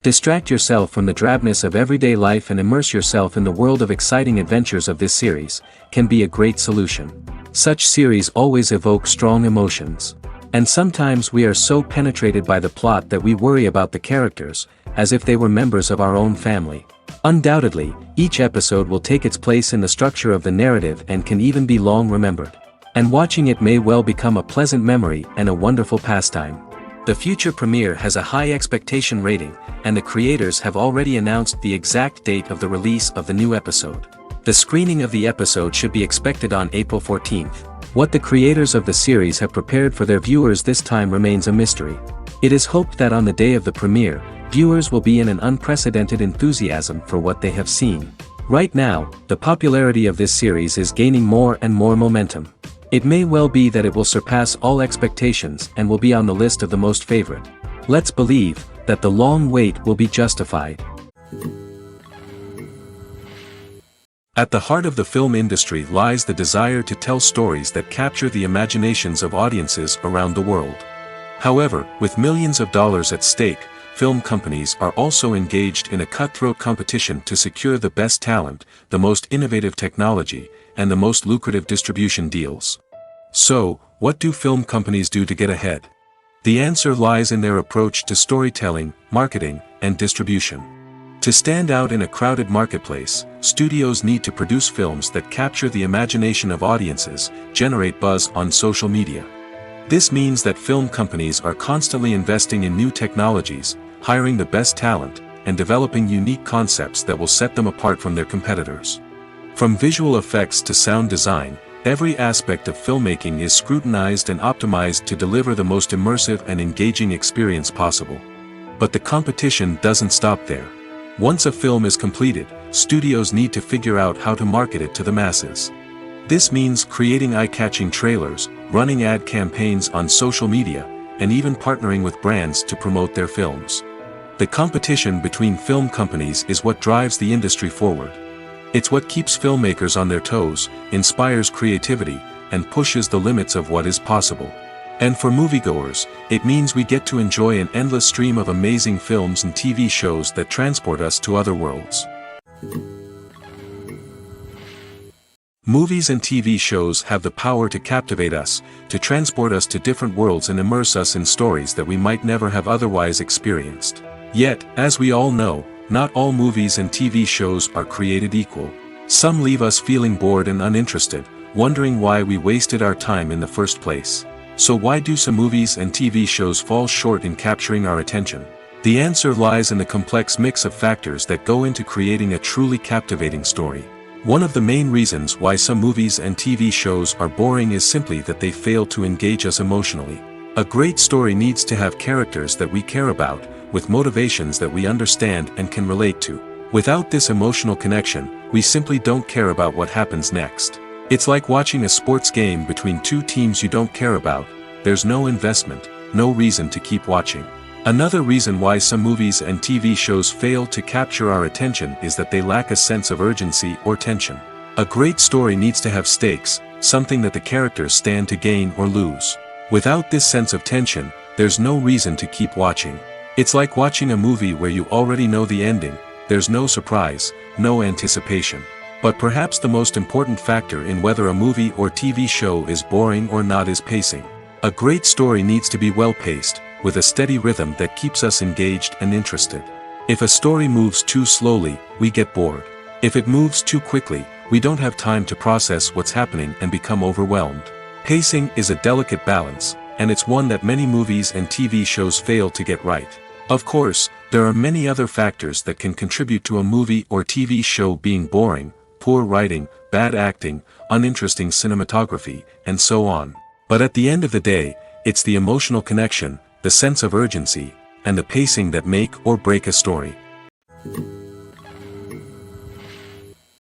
Distract yourself from the drabness of everyday life and immerse yourself in the world of exciting adventures of this series, can be a great solution. Such series always evoke strong emotions. And sometimes we are so penetrated by the plot that we worry about the characters, as if they were members of our own family. Undoubtedly, each episode will take its place in the structure of the narrative and can even be long remembered. And watching it may well become a pleasant memory and a wonderful pastime. The future premiere has a high expectation rating, and the creators have already announced the exact date of the release of the new episode. The screening of the episode should be expected on April 14th. What the creators of the series have prepared for their viewers this time remains a mystery. It is hoped that on the day of the premiere, viewers will be in an unprecedented enthusiasm for what they have seen. Right now, the popularity of this series is gaining more and more momentum. It may well be that it will surpass all expectations and will be on the list of the most favorite. Let's believe that the long wait will be justified. At the heart of the film industry lies the desire to tell stories that capture the imaginations of audiences around the world. However, with millions of dollars at stake, film companies are also engaged in a cutthroat competition to secure the best talent, the most innovative technology, and the most lucrative distribution deals. So, what do film companies do to get ahead? The answer lies in their approach to storytelling, marketing, and distribution. To stand out in a crowded marketplace, studios need to produce films that capture the imagination of audiences, generate buzz on social media. This means that film companies are constantly investing in new technologies, hiring the best talent, and developing unique concepts that will set them apart from their competitors. From visual effects to sound design, every aspect of filmmaking is scrutinized and optimized to deliver the most immersive and engaging experience possible. But the competition doesn't stop there. Once a film is completed, studios need to figure out how to market it to the masses. This means creating eye-catching trailers, running ad campaigns on social media, and even partnering with brands to promote their films. The competition between film companies is what drives the industry forward. It's what keeps filmmakers on their toes, inspires creativity, and pushes the limits of what is possible. And for moviegoers, it means we get to enjoy an endless stream of amazing films and TV shows that transport us to other worlds. Movies and TV shows have the power to captivate us, to transport us to different worlds and immerse us in stories that we might never have otherwise experienced. Yet, as we all know, not all movies and TV shows are created equal. Some leave us feeling bored and uninterested, wondering why we wasted our time in the first place. So why do some movies and TV shows fall short in capturing our attention? The answer lies in the complex mix of factors that go into creating a truly captivating story. One of the main reasons why some movies and TV shows are boring is simply that they fail to engage us emotionally. A great story needs to have characters that we care about, with motivations that we understand and can relate to. Without this emotional connection, we simply don't care about what happens next. It's like watching a sports game between two teams you don't care about. There's no investment, no reason to keep watching. Another reason why some movies and TV shows fail to capture our attention is that they lack a sense of urgency or tension. A great story needs to have stakes, something that the characters stand to gain or lose. Without this sense of tension, there's no reason to keep watching. It's like watching a movie where you already know the ending. There's no surprise, no anticipation. But perhaps the most important factor in whether a movie or TV show is boring or not is pacing. A great story needs to be well-paced, with a steady rhythm that keeps us engaged and interested. If a story moves too slowly, we get bored. If it moves too quickly, we don't have time to process what's happening and become overwhelmed. Pacing is a delicate balance, and it's one that many movies and TV shows fail to get right. Of course, there are many other factors that can contribute to a movie or TV show being boring: poor writing, bad acting, uninteresting cinematography, and so on. But at the end of the day, it's the emotional connection, the sense of urgency, and the pacing that make or break a story.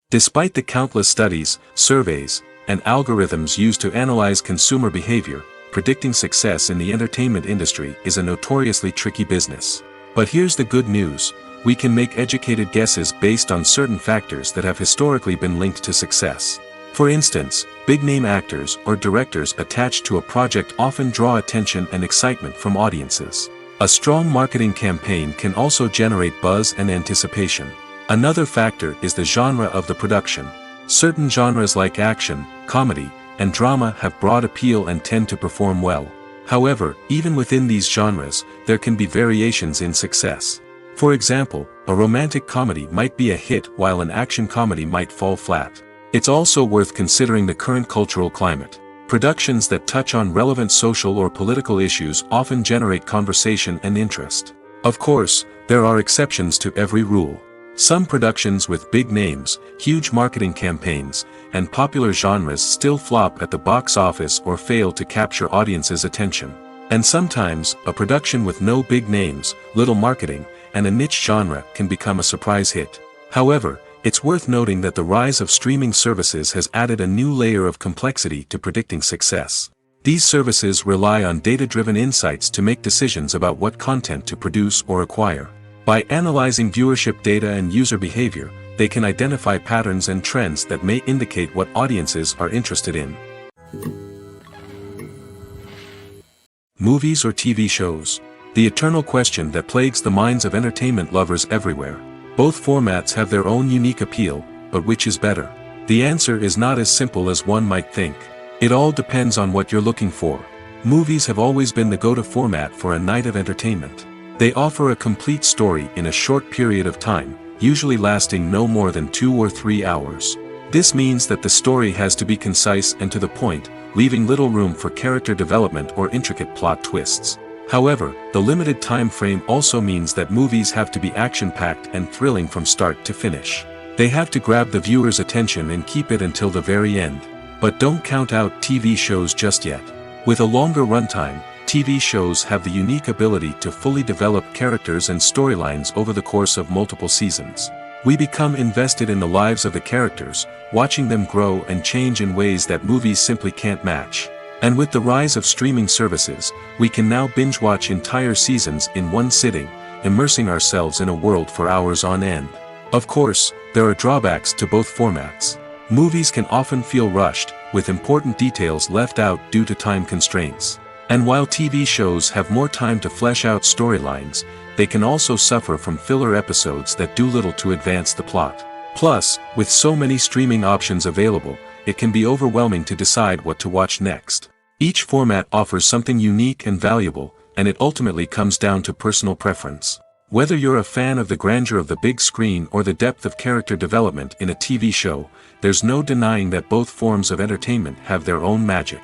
Despite the countless studies, surveys, and algorithms used to analyze consumer behavior, predicting success in the entertainment industry is a notoriously tricky business. But here's the good news: we can make educated guesses based on certain factors that have historically been linked to success. For instance, big-name actors or directors attached to a project often draw attention and excitement from audiences. A strong marketing campaign can also generate buzz and anticipation. Another factor is the genre of the production. Certain genres like action, comedy, and drama have broad appeal and tend to perform well. However, even within these genres, there can be variations in success. For example, a romantic comedy might be a hit while an action comedy might fall flat. It's also worth considering the current cultural climate. Productions that touch on relevant social or political issues often generate conversation and interest. Of course, there are exceptions to every rule. Some productions with big names, huge marketing campaigns, and popular genres still flop at the box office or fail to capture audiences' attention. And sometimes, a production with no big names, little marketing, and a niche genre can become a surprise hit. However, it's worth noting that the rise of streaming services has added a new layer of complexity to predicting success. These services rely on data-driven insights to make decisions about what content to produce or acquire. By analyzing viewership data and user behavior, they can identify patterns and trends that may indicate what audiences are interested in. Movies or TV shows? The eternal question that plagues the minds of entertainment lovers everywhere. Both formats have their own unique appeal, but which is better? The answer is not as simple as one might think. It all depends on what you're looking for. Movies have always been the go-to format for a night of entertainment. They offer a complete story in a short period of time, usually lasting no more than 2 or 3 hours. This means that the story has to be concise and to the point, leaving little room for character development or intricate plot twists. However, the limited time frame also means that movies have to be action-packed and thrilling from start to finish. They have to grab the viewer's attention and keep it until the very end. But don't count out TV shows just yet. With a longer runtime, TV shows have the unique ability to fully develop characters and storylines over the course of multiple seasons. We become invested in the lives of the characters, watching them grow and change in ways that movies simply can't match. And with the rise of streaming services, we can now binge-watch entire seasons in one sitting, immersing ourselves in a world for hours on end. Of course, there are drawbacks to both formats. Movies can often feel rushed, with important details left out due to time constraints. And while TV shows have more time to flesh out storylines, they can also suffer from filler episodes that do little to advance the plot. Plus, with so many streaming options available, it can be overwhelming to decide what to watch next. Each format offers something unique and valuable, and it ultimately comes down to personal preference. Whether you're a fan of the grandeur of the big screen or the depth of character development in a TV show, there's no denying that both forms of entertainment have their own magic.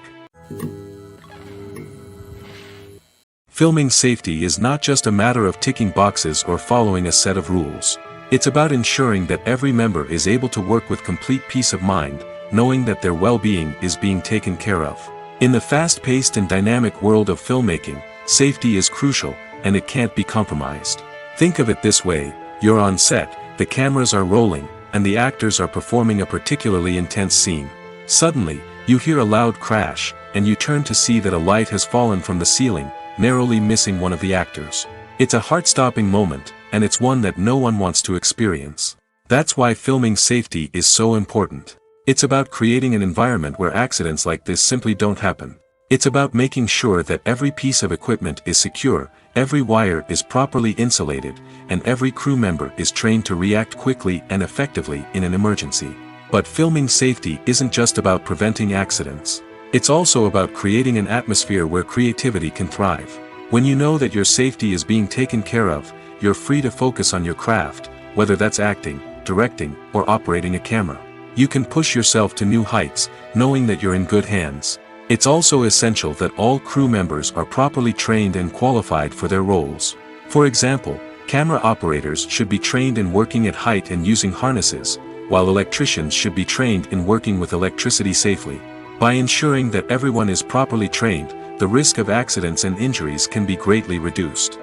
Filming safety is not just a matter of ticking boxes or following a set of rules. It's about ensuring that every member is able to work with complete peace of mind, knowing that their well-being is being taken care of. In the fast-paced and dynamic world of filmmaking, safety is crucial, and it can't be compromised. Think of it this way: you're on set, the cameras are rolling, and the actors are performing a particularly intense scene. Suddenly, you hear a loud crash, and you turn to see that a light has fallen from the ceiling, narrowly missing one of the actors. It's a heart-stopping moment, and it's one that no one wants to experience. That's why filming safety is so important. It's about creating an environment where accidents like this simply don't happen. It's about making sure that every piece of equipment is secure, every wire is properly insulated, and every crew member is trained to react quickly and effectively in an emergency. But filming safety isn't just about preventing accidents. It's also about creating an atmosphere where creativity can thrive. When you know that your safety is being taken care of, you're free to focus on your craft, whether that's acting, directing, or operating a camera. You can push yourself to new heights, knowing that you're in good hands. It's also essential that all crew members are properly trained and qualified for their roles. For example, camera operators should be trained in working at height and using harnesses, while electricians should be trained in working with electricity safely. By ensuring that everyone is properly trained, the risk of accidents and injuries can be greatly reduced.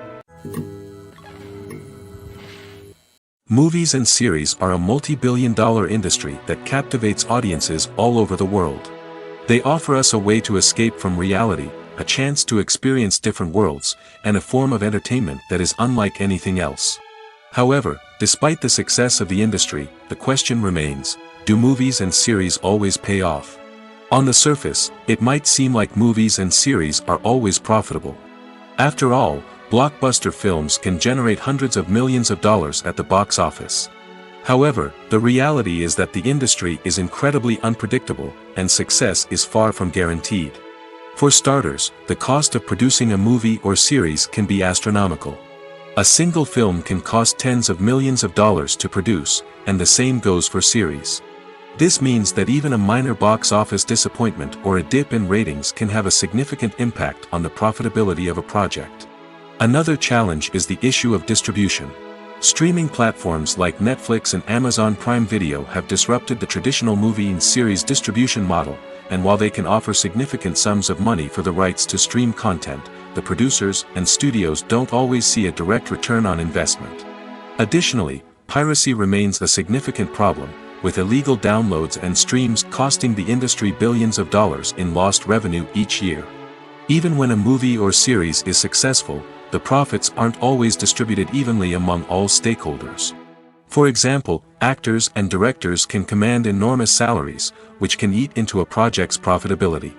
Movies and series are a multi-billion-dollar industry that captivates audiences all over the world. They offer us a way to escape from reality, a chance to experience different worlds, and a form of entertainment that is unlike anything else. However, despite the success of the industry, the question remains: do movies and series always pay off? On the surface, it might seem like movies and series are always profitable. After all, blockbuster films can generate hundreds of millions of dollars at the box office. However, the reality is that the industry is incredibly unpredictable, and success is far from guaranteed. For starters, the cost of producing a movie or series can be astronomical. A single film can cost tens of millions of dollars to produce, and the same goes for series. This means that even a minor box office disappointment or a dip in ratings can have a significant impact on the profitability of a project. Another challenge is the issue of distribution. Streaming platforms like Netflix and Amazon Prime Video have disrupted the traditional movie and series distribution model, and while they can offer significant sums of money for the rights to stream content, the producers and studios don't always see a direct return on investment. Additionally, piracy remains a significant problem, with illegal downloads and streams costing the industry billions of dollars in lost revenue each year. Even when a movie or series is successful, the profits aren't always distributed evenly among all stakeholders. For example, actors and directors can command enormous salaries, which can eat into a project's profitability.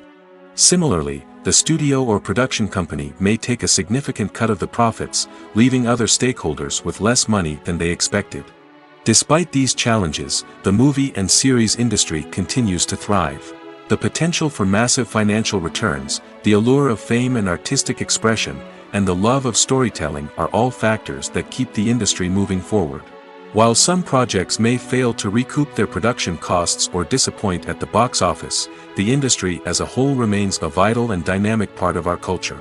Similarly, the studio or production company may take a significant cut of the profits, leaving other stakeholders with less money than they expected. Despite these challenges, the movie and series industry continues to thrive. The potential for massive financial returns, the allure of fame and artistic expression, and the love of storytelling are all factors that keep the industry moving forward. While some projects may fail to recoup their production costs or disappoint at the box office, the industry as a whole remains a vital and dynamic part of our culture.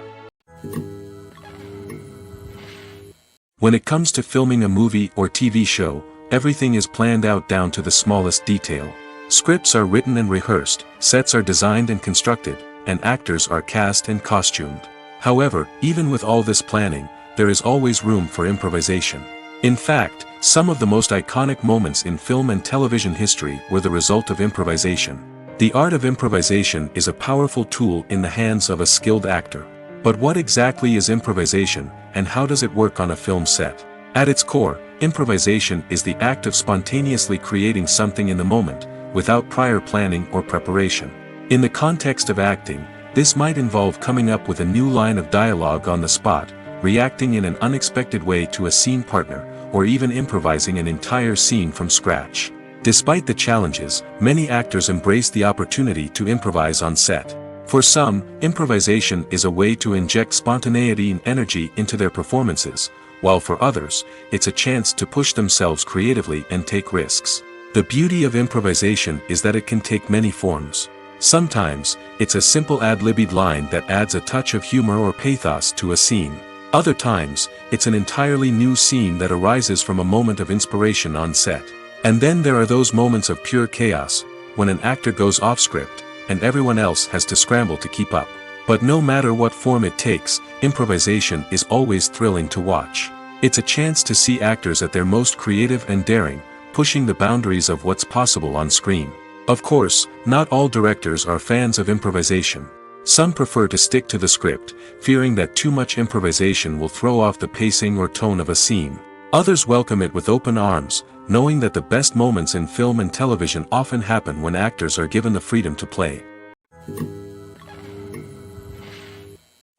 When it comes to filming a movie or TV show, everything is planned out down to the smallest detail. Scripts are written and rehearsed, sets are designed and constructed, and actors are cast and costumed. However, even with all this planning, there is always room for improvisation. In fact, some of the most iconic moments in film and television history were the result of improvisation. The art of improvisation is a powerful tool in the hands of a skilled actor. But what exactly is improvisation, and how does it work on a film set? At its core, improvisation is the act of spontaneously creating something in the moment, without prior planning or preparation. In the context of acting, this might involve coming up with a new line of dialogue on the spot, reacting in an unexpected way to a scene partner, or even improvising an entire scene from scratch. Despite the challenges, many actors embrace the opportunity to improvise on set. For some, improvisation is a way to inject spontaneity and energy into their performances, while for others, it's a chance to push themselves creatively and take risks. The beauty of improvisation is that it can take many forms. Sometimes, it's a simple ad-libbed line that adds a touch of humor or pathos to a scene. Other times, it's an entirely new scene that arises from a moment of inspiration on set. And then there are those moments of pure chaos, when an actor goes off script, and everyone else has to scramble to keep up. But no matter what form it takes, improvisation is always thrilling to watch. It's a chance to see actors at their most creative and daring, pushing the boundaries of what's possible on screen. Of course, not all directors are fans of improvisation. Some prefer to stick to the script, fearing that too much improvisation will throw off the pacing or tone of a scene. Others welcome it with open arms, knowing that the best moments in film and television often happen when actors are given the freedom to play.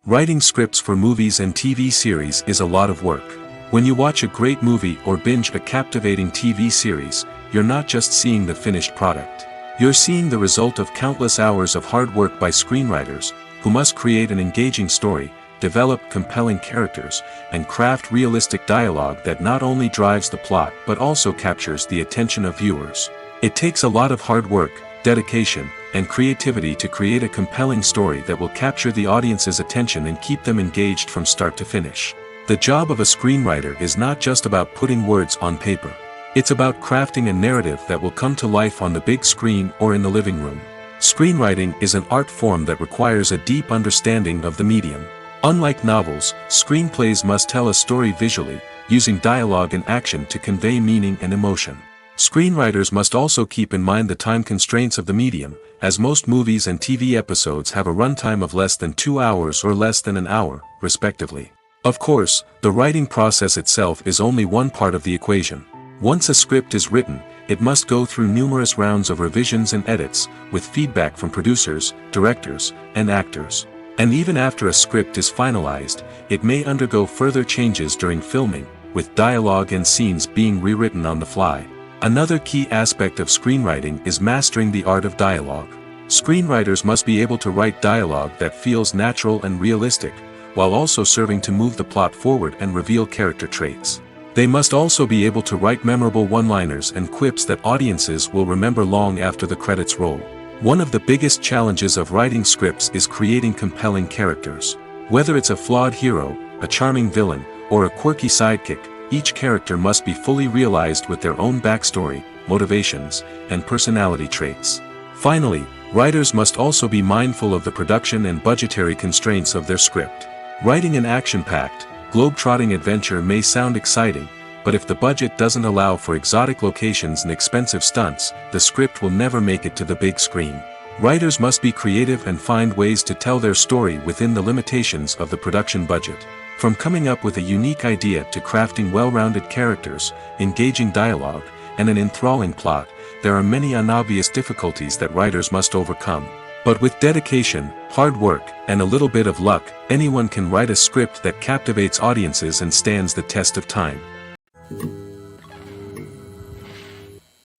Writing scripts for movies and TV series is a lot of work. When you watch a great movie or binge a captivating TV series, you're not just seeing the finished product. You're seeing the result of countless hours of hard work by screenwriters, who must create an engaging story, develop compelling characters, and craft realistic dialogue that not only drives the plot but also captures the attention of viewers. It takes a lot of hard work, dedication, and creativity to create a compelling story that will capture the audience's attention and keep them engaged from start to finish. The job of a screenwriter is not just about putting words on paper. It's about crafting a narrative that will come to life on the big screen or in the living room. Screenwriting is an art form that requires a deep understanding of the medium. Unlike novels, screenplays must tell a story visually, using dialogue and action to convey meaning and emotion. Screenwriters must also keep in mind the time constraints of the medium, as most movies and TV episodes have a runtime of less than 2 hours or less than an hour, respectively. Of course, the writing process itself is only one part of the equation. Once a script is written, it must go through numerous rounds of revisions and edits, with feedback from producers, directors, and actors. And even after a script is finalized, it may undergo further changes during filming, with dialogue and scenes being rewritten on the fly. Another key aspect of screenwriting is mastering the art of dialogue. Screenwriters must be able to write dialogue that feels natural and realistic, while also serving to move the plot forward and reveal character traits. They must also be able to write memorable one-liners and quips that audiences will remember long after the credits roll. One of the biggest challenges of writing scripts is creating compelling characters. Whether it's a flawed hero, a charming villain, or a quirky sidekick, each character must be fully realized with their own backstory, motivations, and personality traits. Finally, writers must also be mindful of the production and budgetary constraints of their script. Writing an action-packed, globe-trotting adventure may sound exciting, but if the budget doesn't allow for exotic locations and expensive stunts, the script will never make it to the big screen. Writers must be creative and find ways to tell their story within the limitations of the production budget. From coming up with a unique idea to crafting well-rounded characters, engaging dialogue, and an enthralling plot, there are many unobvious difficulties that writers must overcome. But with dedication, hard work, and a little bit of luck, anyone can write a script that captivates audiences and stands the test of time.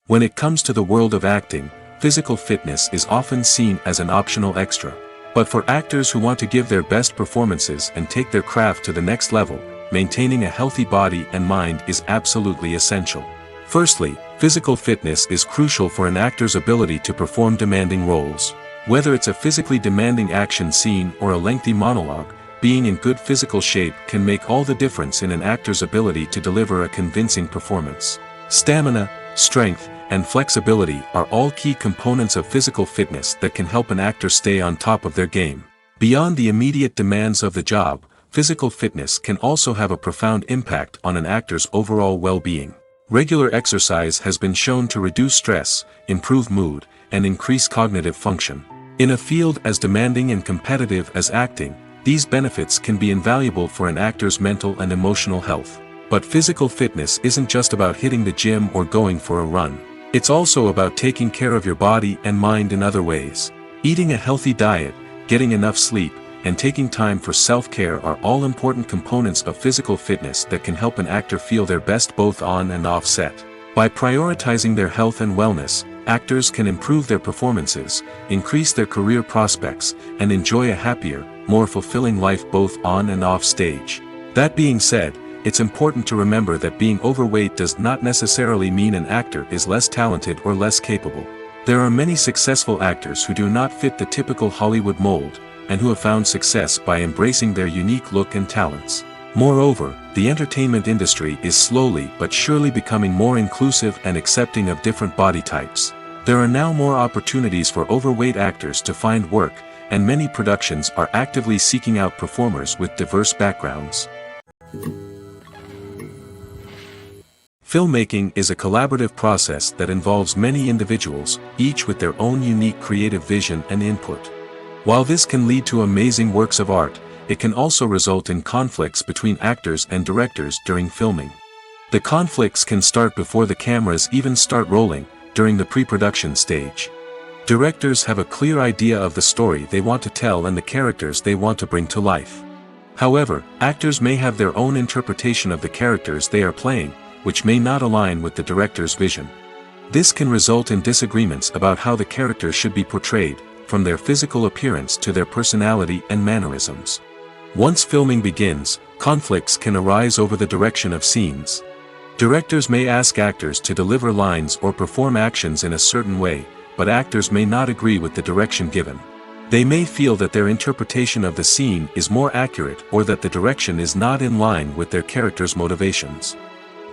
When it comes to the world of acting, physical fitness is often seen as an optional extra. But for actors who want to give their best performances and take their craft to the next level, maintaining a healthy body and mind is absolutely essential. Firstly, physical fitness is crucial for an actor's ability to perform demanding roles. Whether it's a physically demanding action scene or a lengthy monologue, being in good physical shape can make all the difference in an actor's ability to deliver a convincing performance. Stamina, strength, and flexibility are all key components of physical fitness that can help an actor stay on top of their game. Beyond the immediate demands of the job, physical fitness can also have a profound impact on an actor's overall well-being. Regular exercise has been shown to reduce stress, improve mood, and increase cognitive function. In a field as demanding and competitive as acting, these benefits can be invaluable for an actor's mental and emotional health. But physical fitness isn't just about hitting the gym or going for a run. It's also about taking care of your body and mind in other ways. Eating a healthy diet, getting enough sleep, and taking time for self-care are all important components of physical fitness that can help an actor feel their best both on and off set. By prioritizing their health and wellness, actors can improve their performances, increase their career prospects, and enjoy a happier, more fulfilling life both on and off stage. That being said, it's important to remember that being overweight does not necessarily mean an actor is less talented or less capable. There are many successful actors who do not fit the typical Hollywood mold, and who have found success by embracing their unique look and talents. Moreover, the entertainment industry is slowly but surely becoming more inclusive and accepting of different body types. There are now more opportunities for overweight actors to find work, and many productions are actively seeking out performers with diverse backgrounds. Filmmaking is a collaborative process that involves many individuals, each with their own unique creative vision and input. While this can lead to amazing works of art, it can also result in conflicts between actors and directors during filming. The conflicts can start before the cameras even start rolling, during the pre-production stage. Directors have a clear idea of the story they want to tell and the characters they want to bring to life. However, actors may have their own interpretation of the characters they are playing, which may not align with the director's vision. This can result in disagreements about how the characters should be portrayed, from their physical appearance to their personality and mannerisms. Once filming begins, conflicts can arise over the direction of scenes. Directors may ask actors to deliver lines or perform actions in a certain way, but actors may not agree with the direction given. They may feel that their interpretation of the scene is more accurate or that the direction is not in line with their character's motivations.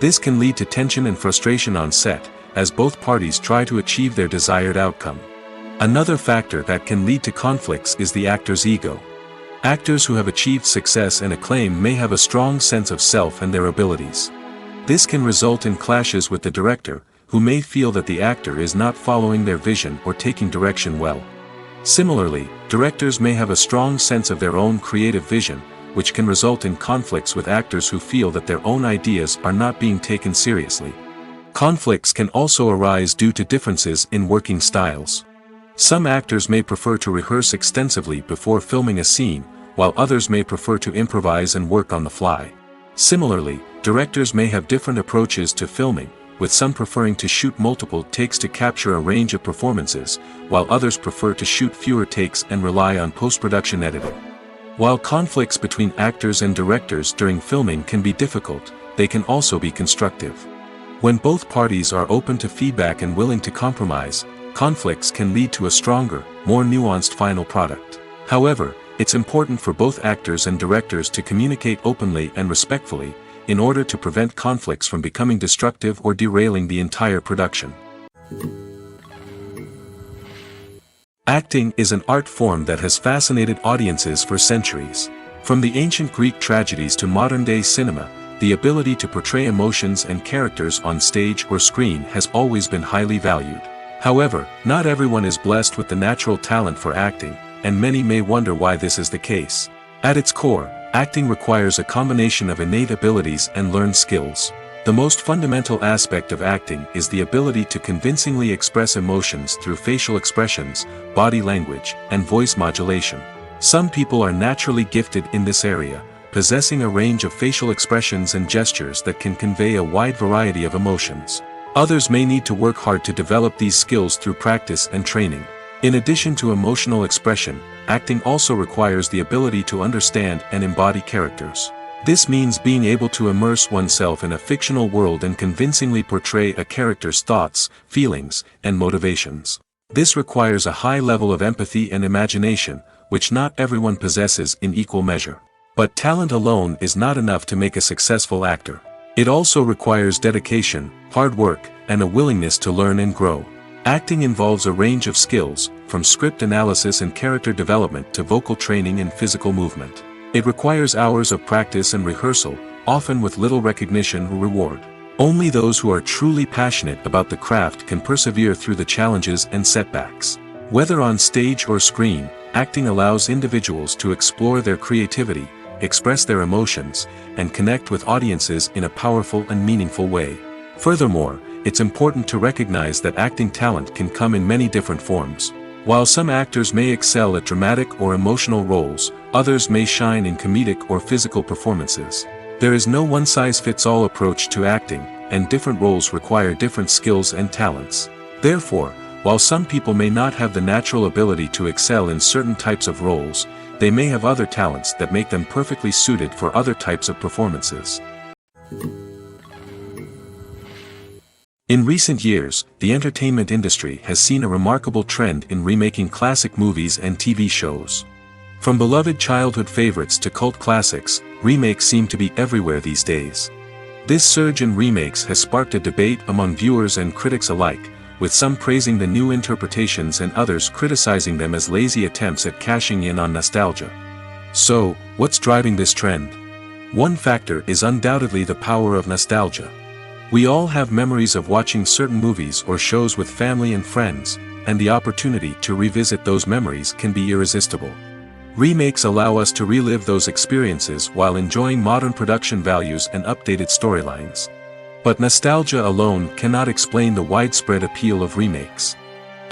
This can lead to tension and frustration on set, as both parties try to achieve their desired outcome. Another factor that can lead to conflicts is the actor's ego. Actors who have achieved success and acclaim may have a strong sense of self and their abilities. This can result in clashes with the director, who may feel that the actor is not following their vision or taking direction well. Similarly, directors may have a strong sense of their own creative vision, which can result in conflicts with actors who feel that their own ideas are not being taken seriously. Conflicts can also arise due to differences in working styles. Some actors may prefer to rehearse extensively before filming a scene, while others may prefer to improvise and work on the fly. Similarly, directors may have different approaches to filming, with some preferring to shoot multiple takes to capture a range of performances, while others prefer to shoot fewer takes and rely on post-production editing. While conflicts between actors and directors during filming can be difficult, they can also be constructive. When both parties are open to feedback and willing to compromise, conflicts can lead to a stronger, more nuanced final product. However, it's important for both actors and directors to communicate openly and respectfully, in order to prevent conflicts from becoming destructive or derailing the entire production. Acting is an art form that has fascinated audiences for centuries. From the ancient Greek tragedies to modern-day cinema, the ability to portray emotions and characters on stage or screen has always been highly valued. However, not everyone is blessed with the natural talent for acting, and many may wonder why this is the case. At its core, acting requires a combination of innate abilities and learned skills. The most fundamental aspect of acting is the ability to convincingly express emotions through facial expressions, body language, and voice modulation. Some people are naturally gifted in this area, possessing a range of facial expressions and gestures that can convey a wide variety of emotions. Others may need to work hard to develop these skills through practice and training. In addition to emotional expression, acting also requires the ability to understand and embody characters. This means being able to immerse oneself in a fictional world and convincingly portray a character's thoughts, feelings, and motivations. This requires a high level of empathy and imagination, which not everyone possesses in equal measure. But talent alone is not enough to make a successful actor. It also requires dedication, hard work, and a willingness to learn and grow. Acting involves a range of skills, from script analysis and character development to vocal training and physical movement. It requires hours of practice and rehearsal, often with little recognition or reward. Only those who are truly passionate about the craft can persevere through the challenges and setbacks. Whether on stage or screen, acting allows individuals to explore their creativity, express their emotions, and connect with audiences in a powerful and meaningful way. Furthermore, it's important to recognize that acting talent can come in many different forms. While some actors may excel at dramatic or emotional roles, others may shine in comedic or physical performances. There is no one-size-fits-all approach to acting, and different roles require different skills and talents. Therefore, while some people may not have the natural ability to excel in certain types of roles, they may have other talents that make them perfectly suited for other types of performances. In recent years, the entertainment industry has seen a remarkable trend in remaking classic movies and TV shows. From beloved childhood favorites to cult classics, remakes seem to be everywhere these days. This surge in remakes has sparked a debate among viewers and critics alike, with some praising the new interpretations and others criticizing them as lazy attempts at cashing in on nostalgia. So, what's driving this trend? One factor is undoubtedly the power of nostalgia. We all have memories of watching certain movies or shows with family and friends, and the opportunity to revisit those memories can be irresistible. Remakes allow us to relive those experiences while enjoying modern production values and updated storylines. But nostalgia alone cannot explain the widespread appeal of remakes.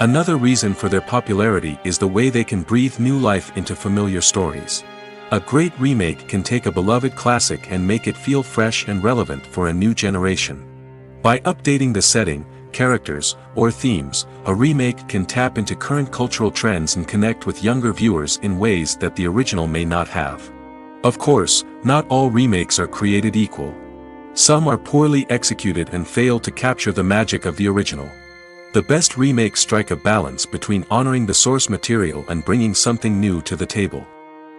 Another reason for their popularity is the way they can breathe new life into familiar stories. A great remake can take a beloved classic and make it feel fresh and relevant for a new generation. By updating the setting, characters, or themes, a remake can tap into current cultural trends and connect with younger viewers in ways that the original may not have. Of course, not all remakes are created equal. Some are poorly executed and fail to capture the magic of the original. The best remakes strike a balance between honoring the source material and bringing something new to the table.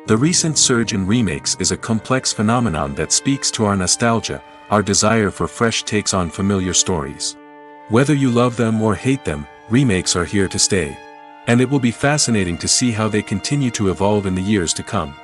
The recent surge in remakes is a complex phenomenon that speaks to our nostalgia, our desire for fresh takes on familiar stories. Whether you love them or hate them, remakes are here to stay. And it will be fascinating to see how they continue to evolve in the years to come.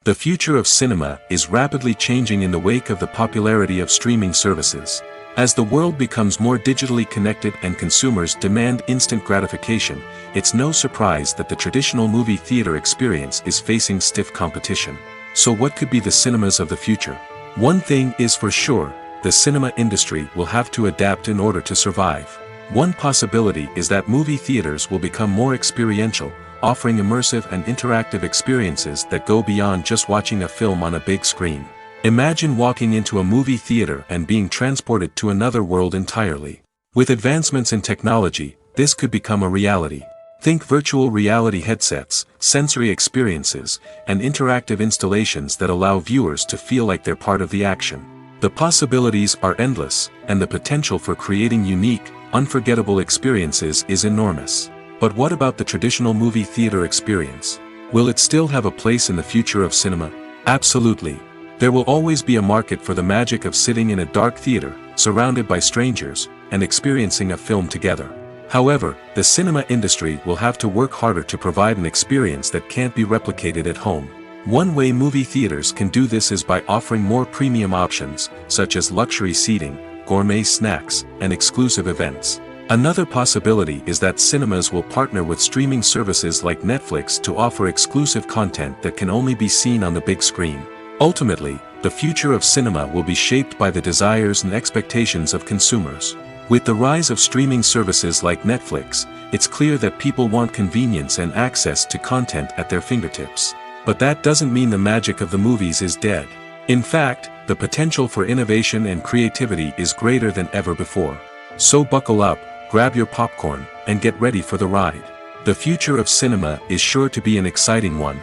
The future of cinema is rapidly changing in the wake of the popularity of streaming services. As the world becomes more digitally connected and consumers demand instant gratification, it's no surprise that the traditional movie theater experience is facing stiff competition. So what could be the cinemas of the future? One thing is for sure, the cinema industry will have to adapt in order to survive. One possibility is that movie theaters will become more experiential, offering immersive and interactive experiences that go beyond just watching a film on a big screen. Imagine walking into a movie theater and being transported to another world entirely. With advancements in technology, this could become a reality. Think virtual reality headsets, sensory experiences, and interactive installations that allow viewers to feel like they're part of the action. The possibilities are endless, and the potential for creating unique, unforgettable experiences is enormous. But what about the traditional movie theater experience? Will it still have a place in the future of cinema? Absolutely. There will always be a market for the magic of sitting in a dark theater, surrounded by strangers, and experiencing a film together. However, the cinema industry will have to work harder to provide an experience that can't be replicated at home. One way movie theaters can do this is by offering more premium options, such as luxury seating, gourmet snacks, and exclusive events. Another possibility is that cinemas will partner with streaming services like Netflix to offer exclusive content that can only be seen on the big screen. Ultimately, the future of cinema will be shaped by the desires and expectations of consumers. With the rise of streaming services like Netflix, it's clear that people want convenience and access to content at their fingertips. But that doesn't mean the magic of the movies is dead. In fact, the potential for innovation and creativity is greater than ever before. So buckle up, grab your popcorn, and get ready for the ride. The future of cinema is sure to be an exciting one.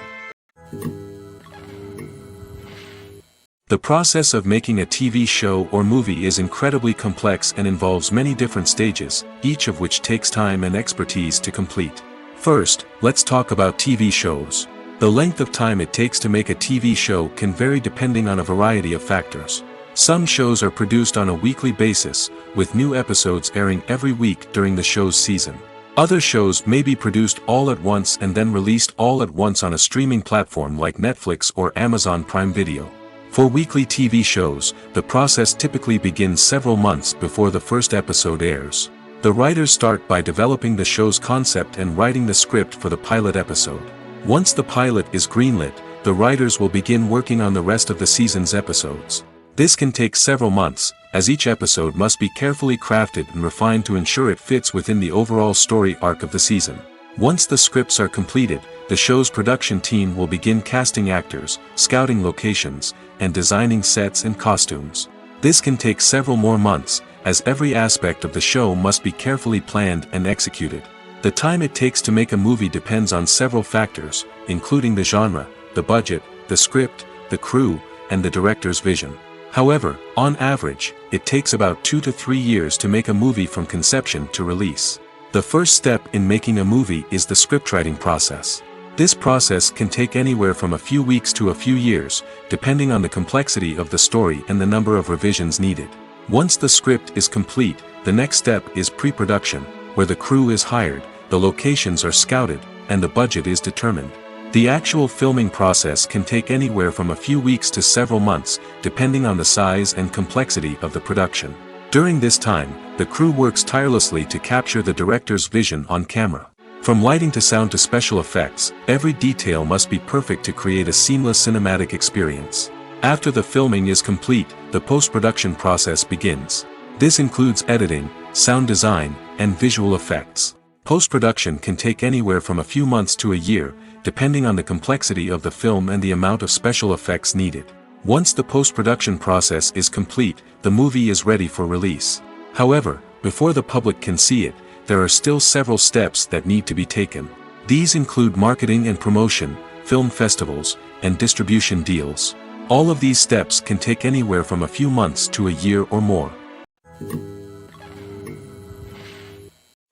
The process of making a TV show or movie is incredibly complex and involves many different stages, each of which takes time and expertise to complete. First, let's talk about TV shows. The length of time it takes to make a TV show can vary depending on a variety of factors. Some shows are produced on a weekly basis, with new episodes airing every week during the show's season. Other shows may be produced all at once and then released all at once on a streaming platform like Netflix or Amazon Prime Video. For weekly TV shows, the process typically begins several months before the first episode airs. The writers start by developing the show's concept and writing the script for the pilot episode. Once the pilot is greenlit, the writers will begin working on the rest of the season's episodes. This can take several months, as each episode must be carefully crafted and refined to ensure it fits within the overall story arc of the season. Once the scripts are completed, the show's production team will begin casting actors, scouting locations, and designing sets and costumes. This can take several more months, as every aspect of the show must be carefully planned and executed. The time it takes to make a movie depends on several factors, including the genre, the budget, the script, the crew, and the director's vision. However, on average, it takes about 2 to 3 years to make a movie from conception to release. The first step in making a movie is the scriptwriting process. This process can take anywhere from a few weeks to a few years, depending on the complexity of the story and the number of revisions needed. Once the script is complete, the next step is pre-production, where the crew is hired, the locations are scouted, and the budget is determined. The actual filming process can take anywhere from a few weeks to several months, depending on the size and complexity of the production. During this time, the crew works tirelessly to capture the director's vision on camera. From lighting to sound to special effects, every detail must be perfect to create a seamless cinematic experience. After the filming is complete, the post-production process begins. This includes editing, sound design, and visual effects. Post-production can take anywhere from a few months to a year, depending on the complexity of the film and the amount of special effects needed. Once the post-production process is complete, the movie is ready for release. However, before the public can see it, there are still several steps that need to be taken. These include marketing and promotion, film festivals, and distribution deals. All of these steps can take anywhere from a few months to a year or more.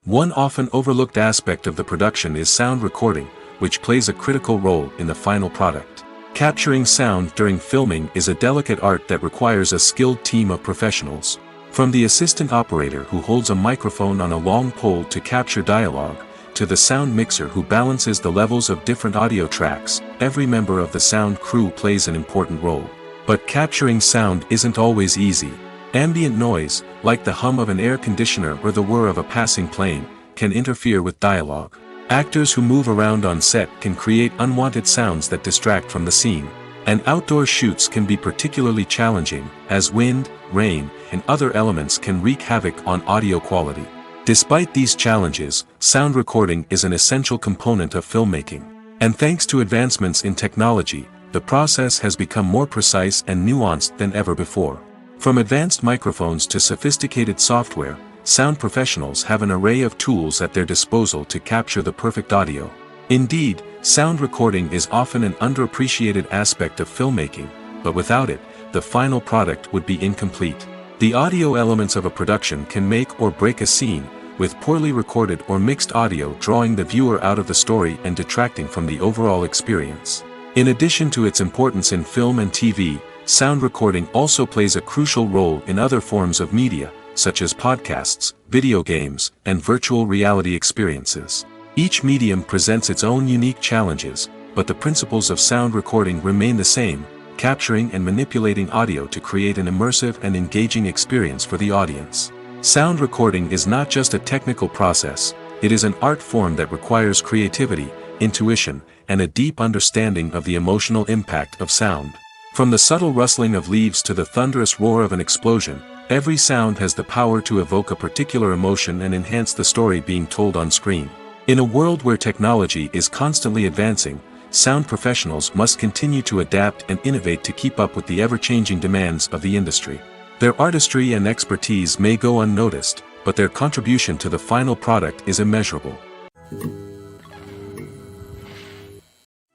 One often overlooked aspect of the production is sound recording, which plays a critical role in the final product. Capturing sound during filming is a delicate art that requires a skilled team of professionals. From the assistant operator who holds a microphone on a long pole to capture dialogue, to the sound mixer who balances the levels of different audio tracks, every member of the sound crew plays an important role. But capturing sound isn't always easy. Ambient noise, like the hum of an air conditioner or the whir of a passing plane, can interfere with dialogue. Actors who move around on set can create unwanted sounds that distract from the scene. And outdoor shoots can be particularly challenging, as wind, rain, and other elements can wreak havoc on audio quality. Despite these challenges, sound recording is an essential component of filmmaking. And thanks to advancements in technology, the process has become more precise and nuanced than ever before. From advanced microphones to sophisticated software, sound professionals have an array of tools at their disposal to capture the perfect audio. Indeed, sound recording is often an underappreciated aspect of filmmaking, but without it, the final product would be incomplete. The audio elements of a production can make or break a scene, with poorly recorded or mixed audio drawing the viewer out of the story and detracting from the overall experience. In addition to its importance in film and TV, sound recording also plays a crucial role in other forms of media, such as podcasts, video games, and virtual reality experiences. Each medium presents its own unique challenges, but the principles of sound recording remain the same, capturing and manipulating audio to create an immersive and engaging experience for the audience. Sound recording is not just a technical process, it is an art form that requires creativity, intuition, and a deep understanding of the emotional impact of sound. From the subtle rustling of leaves to the thunderous roar of an explosion, every sound has the power to evoke a particular emotion and enhance the story being told on screen. In a world where technology is constantly advancing, sound professionals must continue to adapt and innovate to keep up with the ever-changing demands of the industry. Their artistry and expertise may go unnoticed, but their contribution to the final product is immeasurable.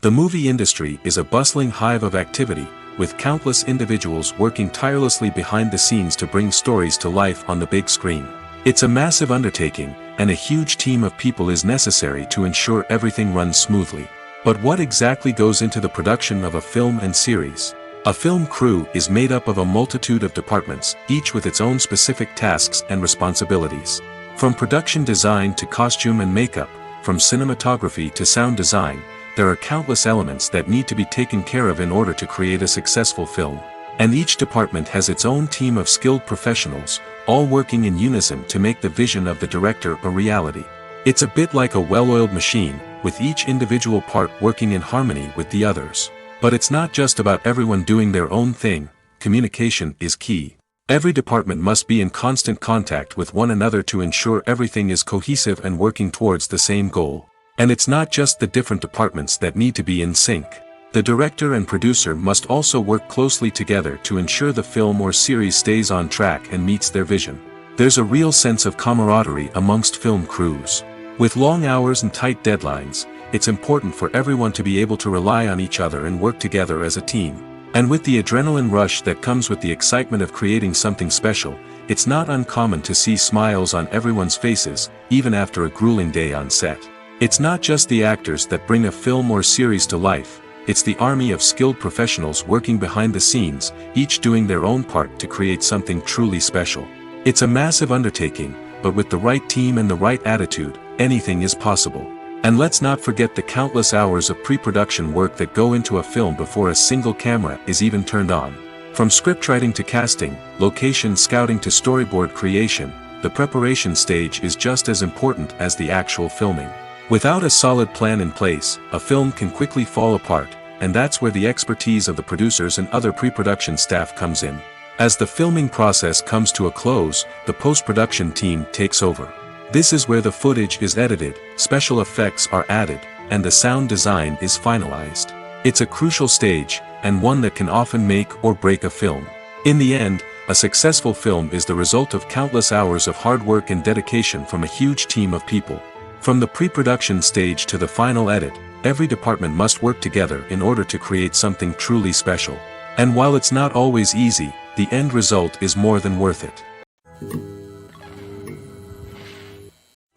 The movie industry is a bustling hive of activity, with countless individuals working tirelessly behind the scenes to bring stories to life on the big screen. It's a massive undertaking, and a huge team of people is necessary to ensure everything runs smoothly. But what exactly goes into the production of a film and series? A film crew is made up of a multitude of departments, each with its own specific tasks and responsibilities. From production design to costume and makeup, from cinematography to sound design, there are countless elements that need to be taken care of in order to create a successful film. And each department has its own team of skilled professionals, all working in unison to make the vision of the director a reality. It's a bit like a well-oiled machine, with each individual part working in harmony with the others. But it's not just about everyone doing their own thing, communication is key. Every department must be in constant contact with one another to ensure everything is cohesive and working towards the same goal. And it's not just the different departments that need to be in sync. The director and producer must also work closely together to ensure the film or series stays on track and meets their vision. There's a real sense of camaraderie amongst film crews. With long hours and tight deadlines, it's important for everyone to be able to rely on each other and work together as a team. And with the adrenaline rush that comes with the excitement of creating something special, it's not uncommon to see smiles on everyone's faces, even after a grueling day on set. It's not just the actors that bring a film or series to life, it's the army of skilled professionals working behind the scenes, each doing their own part to create something truly special. It's a massive undertaking, but with the right team and the right attitude, anything is possible. And let's not forget the countless hours of pre-production work that go into a film before a single camera is even turned on. From scriptwriting to casting, location scouting to storyboard creation, the preparation stage is just as important as the actual filming. Without a solid plan in place, a film can quickly fall apart, and that's where the expertise of the producers and other pre-production staff comes in. As the filming process comes to a close, the post-production team takes over. This is where the footage is edited, special effects are added, and the sound design is finalized. It's a crucial stage, and one that can often make or break a film. In the end, a successful film is the result of countless hours of hard work and dedication from a huge team of people. From the pre-production stage to the final edit, every department must work together in order to create something truly special. And while it's not always easy, the end result is more than worth it.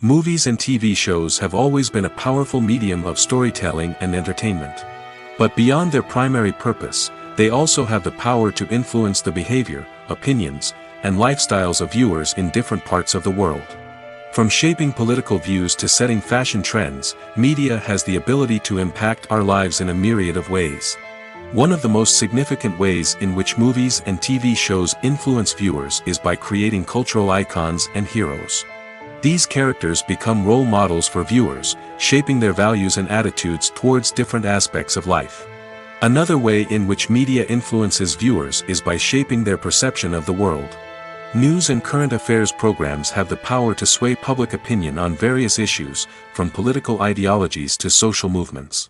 Movies and TV shows have always been a powerful medium of storytelling and entertainment. But beyond their primary purpose, they also have the power to influence the behavior, opinions, and lifestyles of viewers in different parts of the world. From shaping political views to setting fashion trends, media has the ability to impact our lives in a myriad of ways. One of the most significant ways in which movies and TV shows influence viewers is by creating cultural icons and heroes. These characters become role models for viewers, shaping their values and attitudes towards different aspects of life. Another way in which media influences viewers is by shaping their perception of the world. News and current affairs programs have the power to sway public opinion on various issues, from political ideologies to social movements.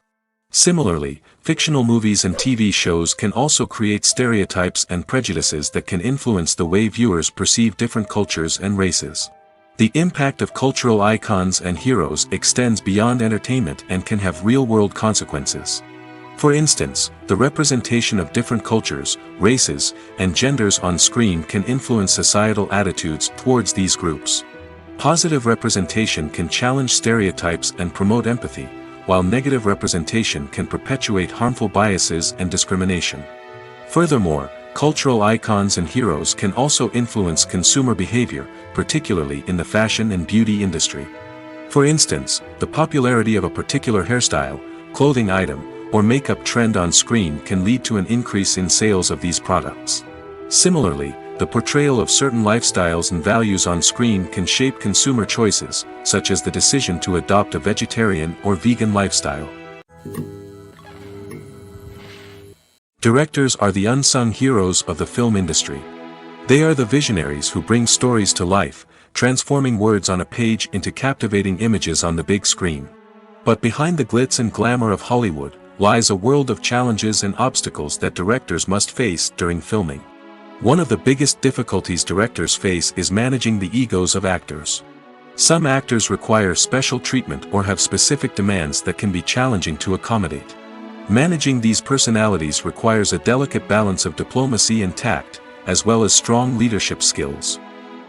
Similarly, fictional movies and TV shows can also create stereotypes and prejudices that can influence the way viewers perceive different cultures and races. The impact of cultural icons and heroes extends beyond entertainment and can have real-world consequences. For instance, the representation of different cultures, races, and genders on screen can influence societal attitudes towards these groups. Positive representation can challenge stereotypes and promote empathy, while negative representation can perpetuate harmful biases and discrimination. Furthermore, cultural icons and heroes can also influence consumer behavior, particularly in the fashion and beauty industry. For instance, the popularity of a particular hairstyle, clothing item, or makeup trend on screen can lead to an increase in sales of these products. Similarly, the portrayal of certain lifestyles and values on screen can shape consumer choices, such as the decision to adopt a vegetarian or vegan lifestyle. Directors are the unsung heroes of the film industry. They are the visionaries who bring stories to life, transforming words on a page into captivating images on the big screen. But behind the glitz and glamour of Hollywood lies a world of challenges and obstacles that directors must face during filming. One of the biggest difficulties directors face is managing the egos of actors. Some actors require special treatment or have specific demands that can be challenging to accommodate. Managing these personalities requires a delicate balance of diplomacy and tact, as well as strong leadership skills.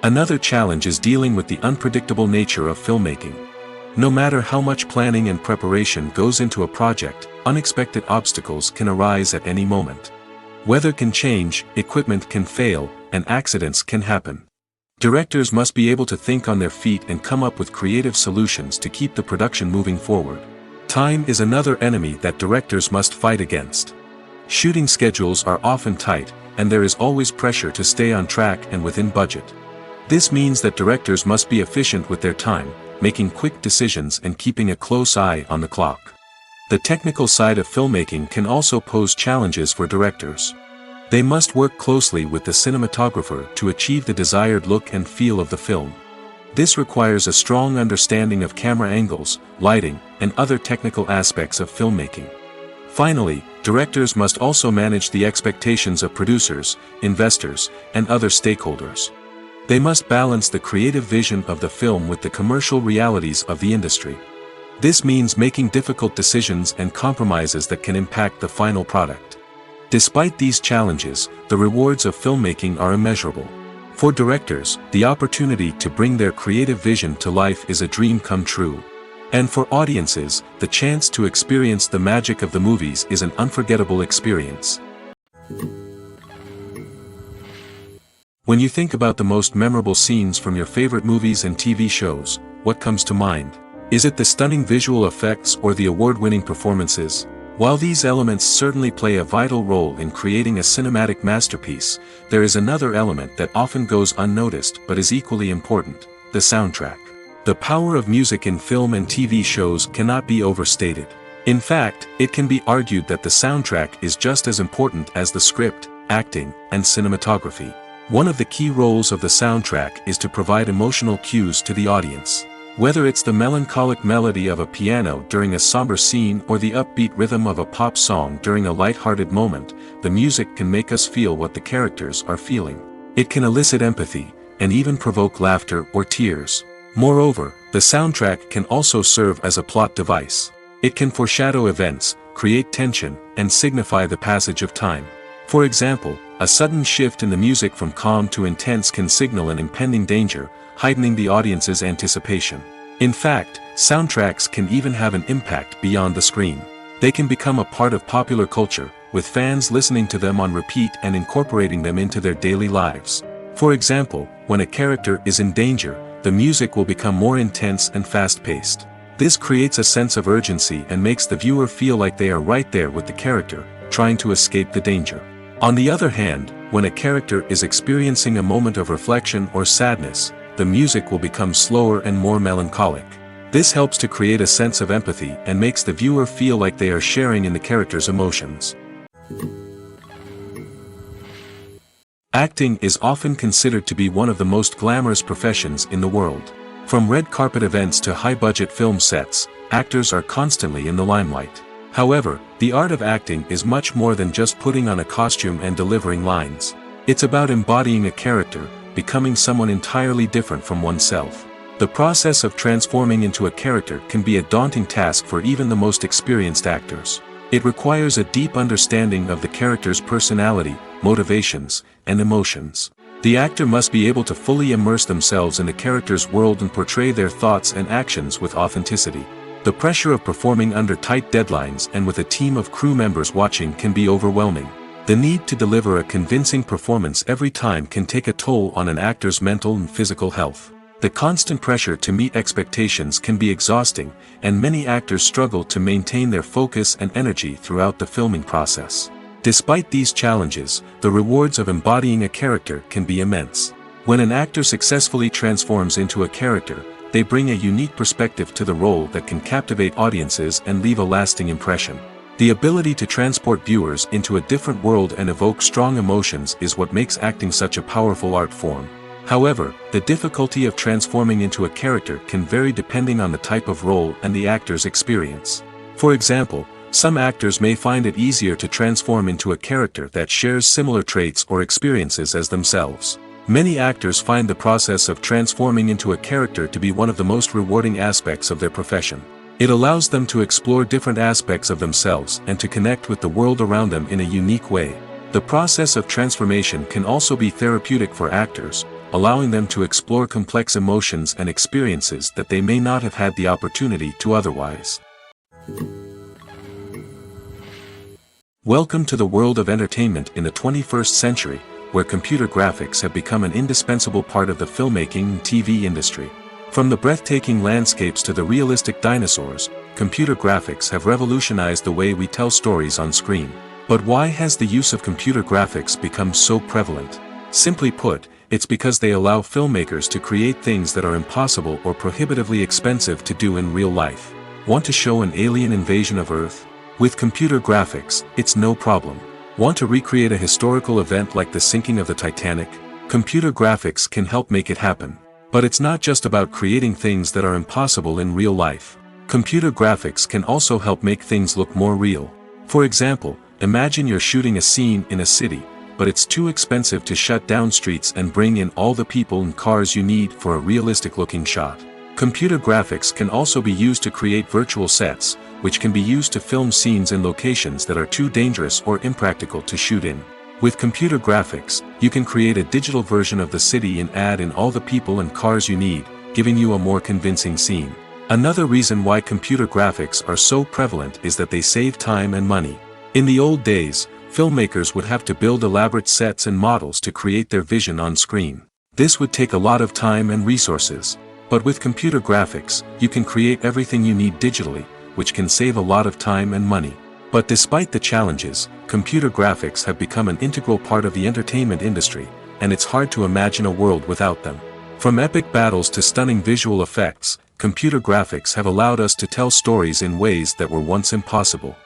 Another challenge is dealing with the unpredictable nature of filmmaking. No matter how much planning and preparation goes into a project, unexpected obstacles can arise at any moment. Weather can change, equipment can fail, and accidents can happen. Directors must be able to think on their feet and come up with creative solutions to keep the production moving forward. Time is another enemy that directors must fight against. Shooting schedules are often tight, and there is always pressure to stay on track and within budget. This means that directors must be efficient with their time, making quick decisions and keeping a close eye on the clock. The technical side of filmmaking can also pose challenges for directors. They must work closely with the cinematographer to achieve the desired look and feel of the film. This requires a strong understanding of camera angles, lighting, and other technical aspects of filmmaking. Finally, directors must also manage the expectations of producers, investors, and other stakeholders. They must balance the creative vision of the film with the commercial realities of the industry. This means making difficult decisions and compromises that can impact the final product. Despite these challenges, the rewards of filmmaking are immeasurable. For directors, the opportunity to bring their creative vision to life is a dream come true. And for audiences, the chance to experience the magic of the movies is an unforgettable experience. When you think about the most memorable scenes from your favorite movies and TV shows, what comes to mind? Is it the stunning visual effects or the award-winning performances? While these elements certainly play a vital role in creating a cinematic masterpiece, there is another element that often goes unnoticed but is equally important: the soundtrack. The power of music in film and TV shows cannot be overstated. In fact, it can be argued that the soundtrack is just as important as the script, acting, and cinematography. One of the key roles of the soundtrack is to provide emotional cues to the audience. Whether it's the melancholic melody of a piano during a somber scene or the upbeat rhythm of a pop song during a light-hearted moment, the music can make us feel what the characters are feeling. It can elicit empathy, and even provoke laughter or tears. Moreover, the soundtrack can also serve as a plot device. It can foreshadow events, create tension, and signify the passage of time. For example, a sudden shift in the music from calm to intense can signal an impending danger, heightening the audience's anticipation. In fact, soundtracks can even have an impact beyond the screen. They can become a part of popular culture, with fans listening to them on repeat and incorporating them into their daily lives. For example, when a character is in danger, the music will become more intense and fast-paced. This creates a sense of urgency and makes the viewer feel like they are right there with the character, trying to escape the danger. On the other hand, when a character is experiencing a moment of reflection or sadness, the music will become slower and more melancholic. This helps to create a sense of empathy and makes the viewer feel like they are sharing in the character's emotions. Acting is often considered to be one of the most glamorous professions in the world. From red carpet events to high-budget film sets, actors are constantly in the limelight. However, the art of acting is much more than just putting on a costume and delivering lines. It's about embodying a character, becoming someone entirely different from oneself. The process of transforming into a character can be a daunting task for even the most experienced actors. It requires a deep understanding of the character's personality, motivations, and emotions. The actor must be able to fully immerse themselves in the character's world and portray their thoughts and actions with authenticity. The pressure of performing under tight deadlines and with a team of crew members watching can be overwhelming. The need to deliver a convincing performance every time can take a toll on an actor's mental and physical health. The constant pressure to meet expectations can be exhausting, and many actors struggle to maintain their focus and energy throughout the filming process. Despite these challenges, the rewards of embodying a character can be immense. When an actor successfully transforms into a character, they bring a unique perspective to the role that can captivate audiences and leave a lasting impression. The ability to transport viewers into a different world and evoke strong emotions is what makes acting such a powerful art form. However, the difficulty of transforming into a character can vary depending on the type of role and the actor's experience. For example, some actors may find it easier to transform into a character that shares similar traits or experiences as themselves. Many actors find the process of transforming into a character to be one of the most rewarding aspects of their profession. It allows them to explore different aspects of themselves and to connect with the world around them in a unique way. The process of transformation can also be therapeutic for actors, allowing them to explore complex emotions and experiences that they may not have had the opportunity to otherwise. Welcome to the world of entertainment in the 21st century, where computer graphics have become an indispensable part of the filmmaking and TV industry. From the breathtaking landscapes to the realistic dinosaurs, computer graphics have revolutionized the way we tell stories on screen. But why has the use of computer graphics become so prevalent? Simply put, it's because they allow filmmakers to create things that are impossible or prohibitively expensive to do in real life. Want to show an alien invasion of Earth? With computer graphics, it's no problem. Want to recreate a historical event like the sinking of the Titanic? Computer graphics can help make it happen. But it's not just about creating things that are impossible in real life. Computer graphics can also help make things look more real. For example, imagine you're shooting a scene in a city, but it's too expensive to shut down streets and bring in all the people and cars you need for a realistic-looking shot. Computer graphics can also be used to create virtual sets, which can be used to film scenes in locations that are too dangerous or impractical to shoot in. With computer graphics, you can create a digital version of the city and add in all the people and cars you need, giving you a more convincing scene. Another reason why computer graphics are so prevalent is that they save time and money. In the old days, filmmakers would have to build elaborate sets and models to create their vision on screen. This would take a lot of time and resources. But with computer graphics, you can create everything you need digitally, which can save a lot of time and money. But despite the challenges, computer graphics have become an integral part of the entertainment industry, and it's hard to imagine a world without them. From epic battles to stunning visual effects, computer graphics have allowed us to tell stories in ways that were once impossible.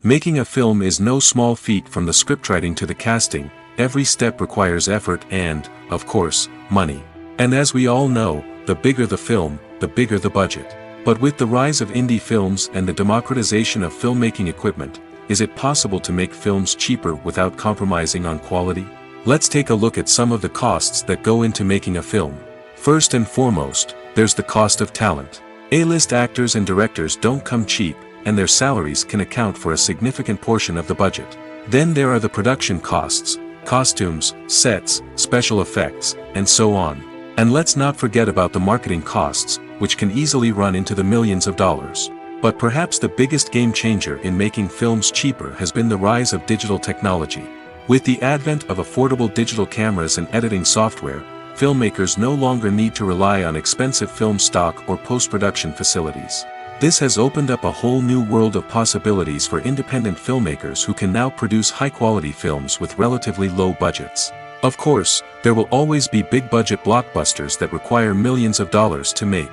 Making a film is no small feat. From the scriptwriting to the casting, every step requires effort and, of course, money. And as we all know, the bigger the film, the bigger the budget. But with the rise of indie films and the democratization of filmmaking equipment, is it possible to make films cheaper without compromising on quality? Let's take a look at some of the costs that go into making a film. First and foremost, there's the cost of talent. A-list actors and directors don't come cheap, and their salaries can account for a significant portion of the budget. Then there are the production costs, costumes, sets, special effects, and so on. And let's not forget about the marketing costs, which can easily run into the millions of dollars. But perhaps the biggest game changer in making films cheaper has been the rise of digital technology. With the advent of affordable digital cameras and editing software, filmmakers no longer need to rely on expensive film stock or post-production facilities. This has opened up a whole new world of possibilities for independent filmmakers who can now produce high-quality films with relatively low budgets. Of course, there will always be big-budget blockbusters that require millions of dollars to make.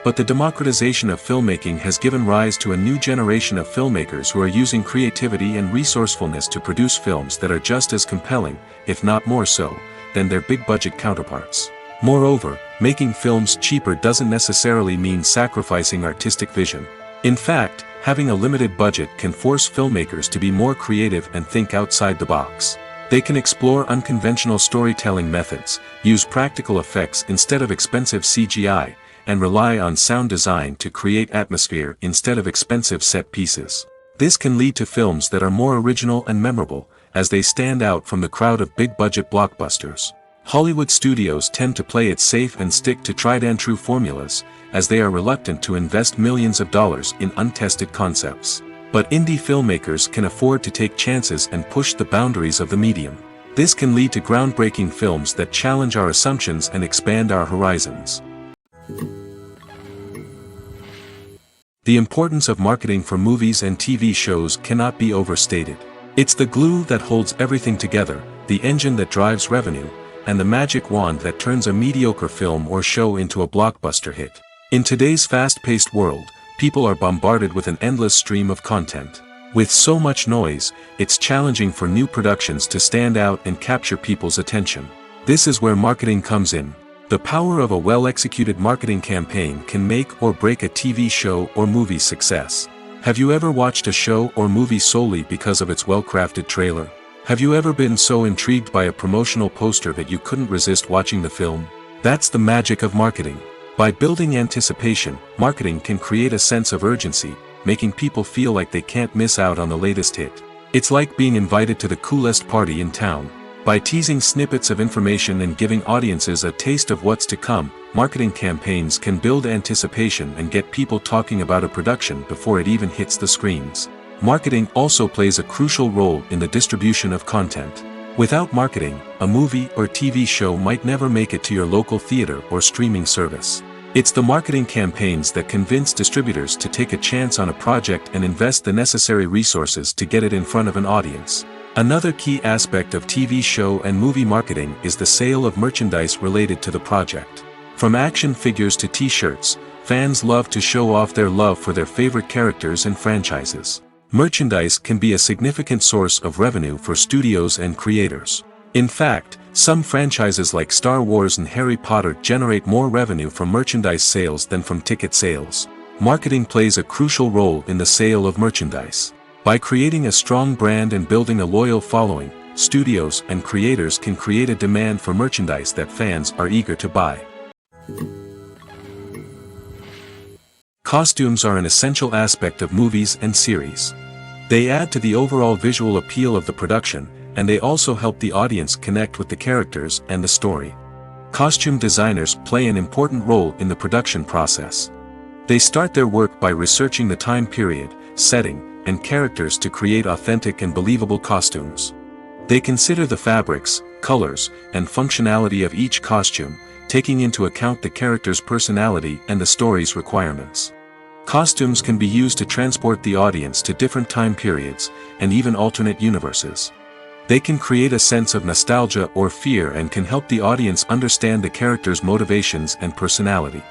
But the democratization of filmmaking has given rise to a new generation of filmmakers who are using creativity and resourcefulness to produce films that are just as compelling, if not more so, than their big-budget counterparts. Moreover, making films cheaper doesn't necessarily mean sacrificing artistic vision. In fact, having a limited budget can force filmmakers to be more creative and think outside the box. They can explore unconventional storytelling methods, use practical effects instead of expensive CGI, and rely on sound design to create atmosphere instead of expensive set pieces. This can lead to films that are more original and memorable, as they stand out from the crowd of big-budget blockbusters. Hollywood studios tend to play it safe and stick to tried-and-true formulas, as they are reluctant to invest millions of dollars in untested concepts. But indie filmmakers can afford to take chances and push the boundaries of the medium. This can lead to groundbreaking films that challenge our assumptions and expand our horizons. The importance of marketing for movies and TV shows cannot be overstated. It's the glue that holds everything together, the engine that drives revenue, and the magic wand that turns a mediocre film or show into a blockbuster hit. In today's fast-paced world, people are bombarded with an endless stream of content. With so much noise, it's challenging for new productions to stand out and capture people's attention. This is where marketing comes in. The power of a well-executed marketing campaign can make or break a TV show or movie's success. Have you ever watched a show or movie solely because of its well-crafted trailer? Have you ever been so intrigued by a promotional poster that you couldn't resist watching the film? That's the magic of marketing. By building anticipation, marketing can create a sense of urgency, making people feel like they can't miss out on the latest hit. It's like being invited to the coolest party in town. By teasing snippets of information and giving audiences a taste of what's to come, marketing campaigns can build anticipation and get people talking about a production before it even hits the screens. Marketing also plays a crucial role in the distribution of content. Without marketing, a movie or TV show might never make it to your local theater or streaming service. It's the marketing campaigns that convince distributors to take a chance on a project and invest the necessary resources to get it in front of an audience. Another key aspect of TV show and movie marketing is the sale of merchandise related to the project. From action figures to t-shirts, fans love to show off their love for their favorite characters and franchises. Merchandise can be a significant source of revenue for studios and creators. In fact, some franchises like Star Wars and Harry Potter generate more revenue from merchandise sales than from ticket sales. Marketing plays a crucial role in the sale of merchandise. By creating a strong brand and building a loyal following, studios and creators can create a demand for merchandise that fans are eager to buy. Costumes are an essential aspect of movies and series. They add to the overall visual appeal of the production, and they also help the audience connect with the characters and the story. Costume designers play an important role in the production process. They start their work by researching the time period, setting, and characters to create authentic and believable costumes. They consider the fabrics, colors, and functionality of each costume, taking into account the character's personality and the story's requirements. Costumes can be used to transport the audience to different time periods, and even alternate universes. They can create a sense of nostalgia or fear and can help the audience understand the character's motivations and personality.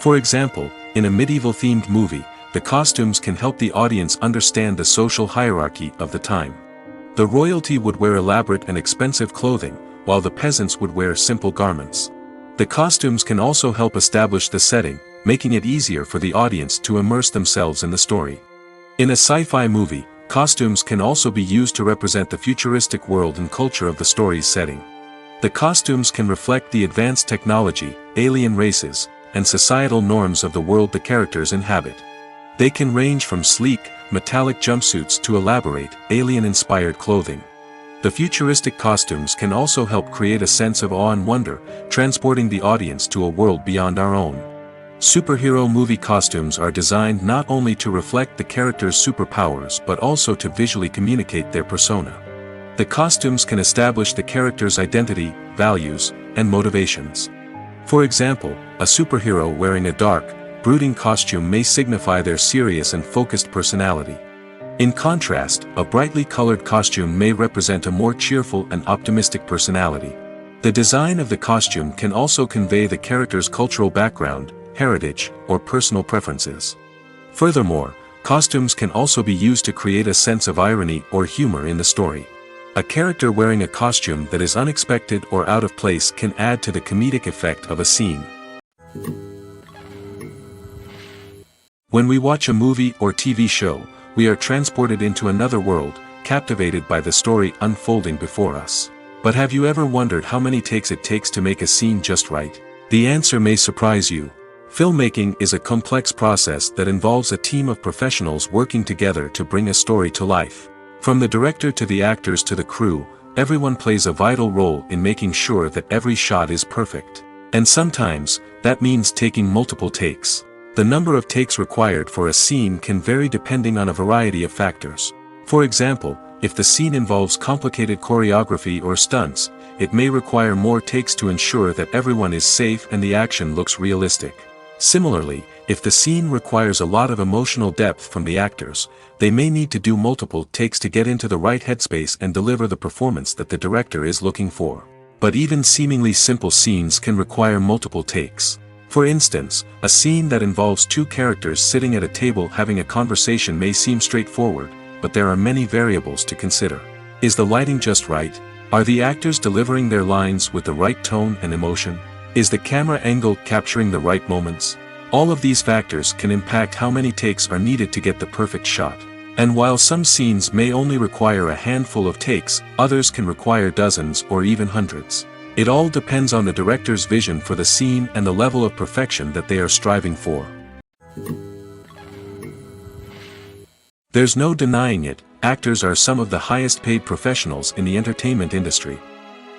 For example, in a medieval-themed movie, the costumes can help the audience understand the social hierarchy of the time. The royalty would wear elaborate and expensive clothing, while the peasants would wear simple garments. The costumes can also help establish the setting, making it easier for the audience to immerse themselves in the story. In a sci-fi movie, costumes can also be used to represent the futuristic world and culture of the story's setting. The costumes can reflect the advanced technology, alien races, and societal norms of the world the characters inhabit. They can range from sleek, metallic jumpsuits to elaborate, alien-inspired clothing. The futuristic costumes can also help create a sense of awe and wonder, transporting the audience to a world beyond our own. Superhero movie costumes are designed not only to reflect the character's superpowers but also to visually communicate their persona. The costumes can establish the character's identity, values, and motivations. For example, a superhero wearing a dark, brooding costume may signify their serious and focused personality. In contrast, a brightly colored costume may represent a more cheerful and optimistic personality. The design of the costume can also convey the character's cultural background, heritage, or personal preferences. Furthermore, costumes can also be used to create a sense of irony or humor in the story. A character wearing a costume that is unexpected or out of place can add to the comedic effect of a scene. When we watch a movie or TV show, we are transported into another world, captivated by the story unfolding before us. But have you ever wondered how many takes it takes to make a scene just right? The answer may surprise you. Filmmaking is a complex process that involves a team of professionals working together to bring a story to life. From the director to the actors to the crew, everyone plays a vital role in making sure that every shot is perfect. And sometimes, that means taking multiple takes. The number of takes required for a scene can vary depending on a variety of factors. For example, if the scene involves complicated choreography or stunts, it may require more takes to ensure that everyone is safe and the action looks realistic. Similarly, if the scene requires a lot of emotional depth from the actors, they may need to do multiple takes to get into the right headspace and deliver the performance that the director is looking for. But even seemingly simple scenes can require multiple takes. For instance, a scene that involves two characters sitting at a table having a conversation may seem straightforward, but there are many variables to consider. Is the lighting just right? Are the actors delivering their lines with the right tone and emotion? Is the camera angle capturing the right moments? All of these factors can impact how many takes are needed to get the perfect shot. And while some scenes may only require a handful of takes, others can require dozens or even hundreds. It all depends on the director's vision for the scene and the level of perfection that they are striving for. There's no denying it, actors are some of the highest paid professionals in the entertainment industry.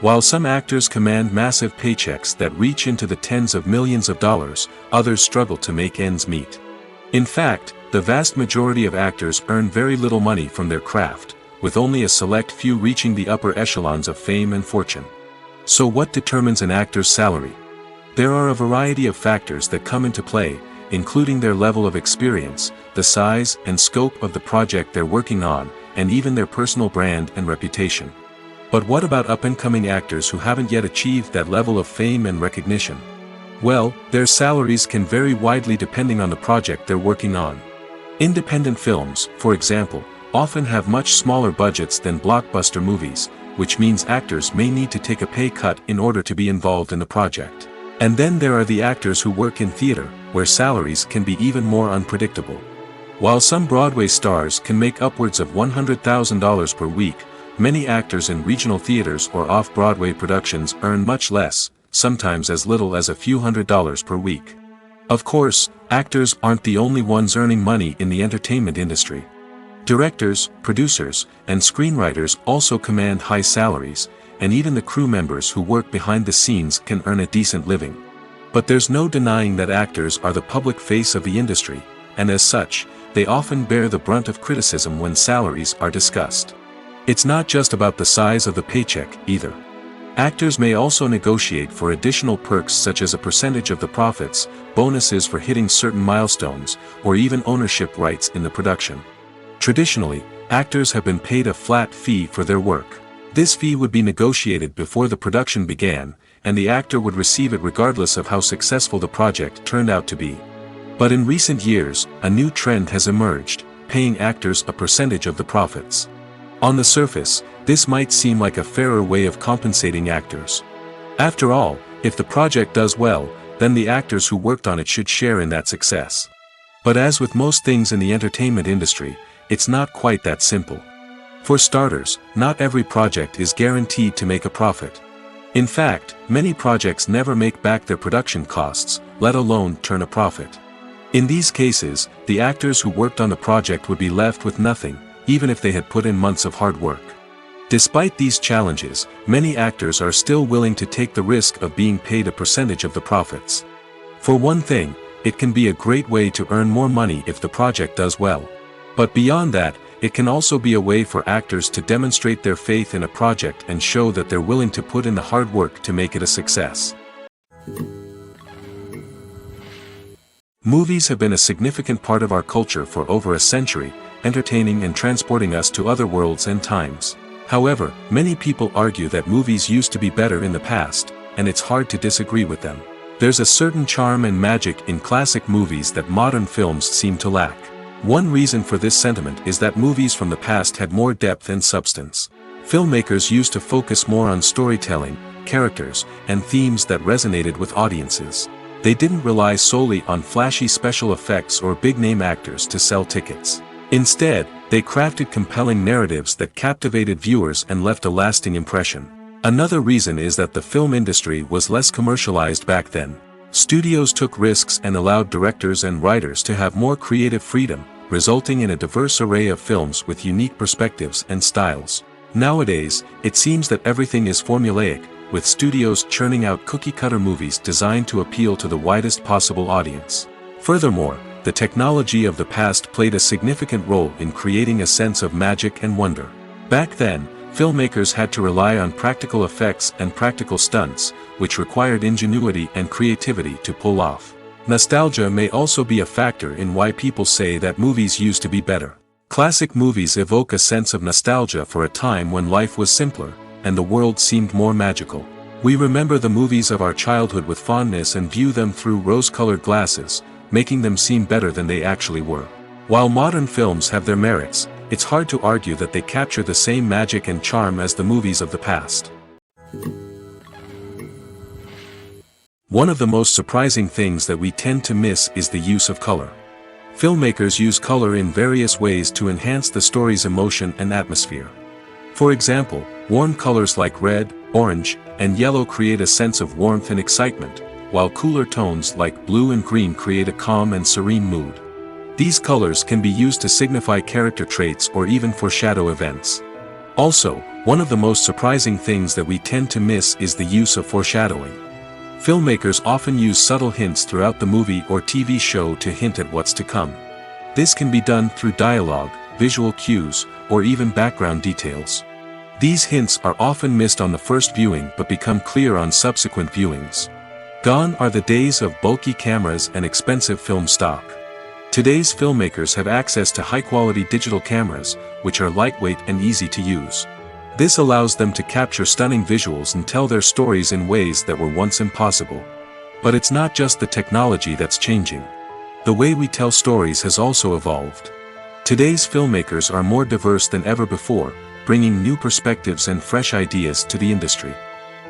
While some actors command massive paychecks that reach into the tens of millions of dollars, others struggle to make ends meet. In fact, the vast majority of actors earn very little money from their craft, with only a select few reaching the upper echelons of fame and fortune. So what determines an actor's salary? There are a variety of factors that come into play, including their level of experience, the size and scope of the project they're working on, and even their personal brand and reputation. But what about up-and-coming actors who haven't yet achieved that level of fame and recognition? Well, their salaries can vary widely depending on the project they're working on. Independent films, for example, often have much smaller budgets than blockbuster movies, which means actors may need to take a pay cut in order to be involved in the project. And then there are the actors who work in theater, where salaries can be even more unpredictable. While some Broadway stars can make upwards of $100,000 per week, many actors in regional theaters or off-Broadway productions earn much less, sometimes as little as a few $100s per week. Of course, actors aren't the only ones earning money in the entertainment industry. Directors, producers, and screenwriters also command high salaries, and even the crew members who work behind the scenes can earn a decent living. But there's no denying that actors are the public face of the industry, and as such, they often bear the brunt of criticism when salaries are discussed. It's not just about the size of the paycheck, either. Actors may also negotiate for additional perks such as a percentage of the profits, bonuses for hitting certain milestones, or even ownership rights in the production. Traditionally, actors have been paid a flat fee for their work. This fee would be negotiated before the production began, and the actor would receive it regardless of how successful the project turned out to be. But in recent years, a new trend has emerged, paying actors a percentage of the profits. On the surface, this might seem like a fairer way of compensating actors. After all, if the project does well, then the actors who worked on it should share in that success. But as with most things in the entertainment industry, it's not quite that simple. For starters, not every project is guaranteed to make a profit. In fact, many projects never make back their production costs, let alone turn a profit. In these cases, the actors who worked on the project would be left with nothing, even if they had put in months of hard work. Despite these challenges, many actors are still willing to take the risk of being paid a percentage of the profits. For one thing, it can be a great way to earn more money if the project does well. But beyond that, it can also be a way for actors to demonstrate their faith in a project and show that they're willing to put in the hard work to make it a success. Movies have been a significant part of our culture for over a century, entertaining and transporting us to other worlds and times. However, many people argue that movies used to be better in the past, and it's hard to disagree with them. There's a certain charm and magic in classic movies that modern films seem to lack. One reason for this sentiment is that movies from the past had more depth and substance. Filmmakers used to focus more on storytelling, characters, and themes that resonated with audiences. They didn't rely solely on flashy special effects or big-name actors to sell tickets. Instead, they crafted compelling narratives that captivated viewers and left a lasting impression. Another reason is that the film industry was less commercialized back then. Studios took risks and allowed directors and writers to have more creative freedom, resulting in a diverse array of films with unique perspectives and styles. Nowadays, it seems that everything is formulaic, with studios churning out cookie-cutter movies designed to appeal to the widest possible audience. Furthermore, the technology of the past played a significant role in creating a sense of magic and wonder. Back then, filmmakers had to rely on practical effects and practical stunts, which required ingenuity and creativity to pull off. Nostalgia may also be a factor in why people say that movies used to be better. Classic movies evoke a sense of nostalgia for a time when life was simpler, and the world seemed more magical. We remember the movies of our childhood with fondness and view them through rose-colored glasses, making them seem better than they actually were. While modern films have their merits, it's hard to argue that they capture the same magic and charm as the movies of the past. One of the most surprising things that we tend to miss is the use of color. Filmmakers use color in various ways to enhance the story's emotion and atmosphere. For example, warm colors like red, orange, and yellow create a sense of warmth and excitement, while cooler tones like blue and green create a calm and serene mood. These colors can be used to signify character traits or even foreshadow events. Also, one of the most surprising things that we tend to miss is the use of foreshadowing. Filmmakers often use subtle hints throughout the movie or TV show to hint at what's to come. This can be done through dialogue, visual cues, or even background details. These hints are often missed on the first viewing but become clear on subsequent viewings. Gone are the days of bulky cameras and expensive film stock. Today's filmmakers have access to high-quality digital cameras, which are lightweight and easy to use. This allows them to capture stunning visuals and tell their stories in ways that were once impossible. But it's not just the technology that's changing. The way we tell stories has also evolved. Today's filmmakers are more diverse than ever before, bringing new perspectives and fresh ideas to the industry.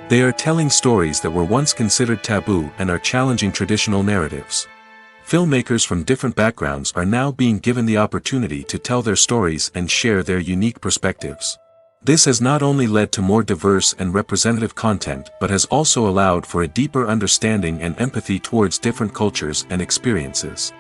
They are telling stories that were once considered taboo and are challenging traditional narratives. Filmmakers from different backgrounds are now being given the opportunity to tell their stories and share their unique perspectives. This has not only led to more diverse and representative content but has also allowed for a deeper understanding and empathy towards different cultures and experiences.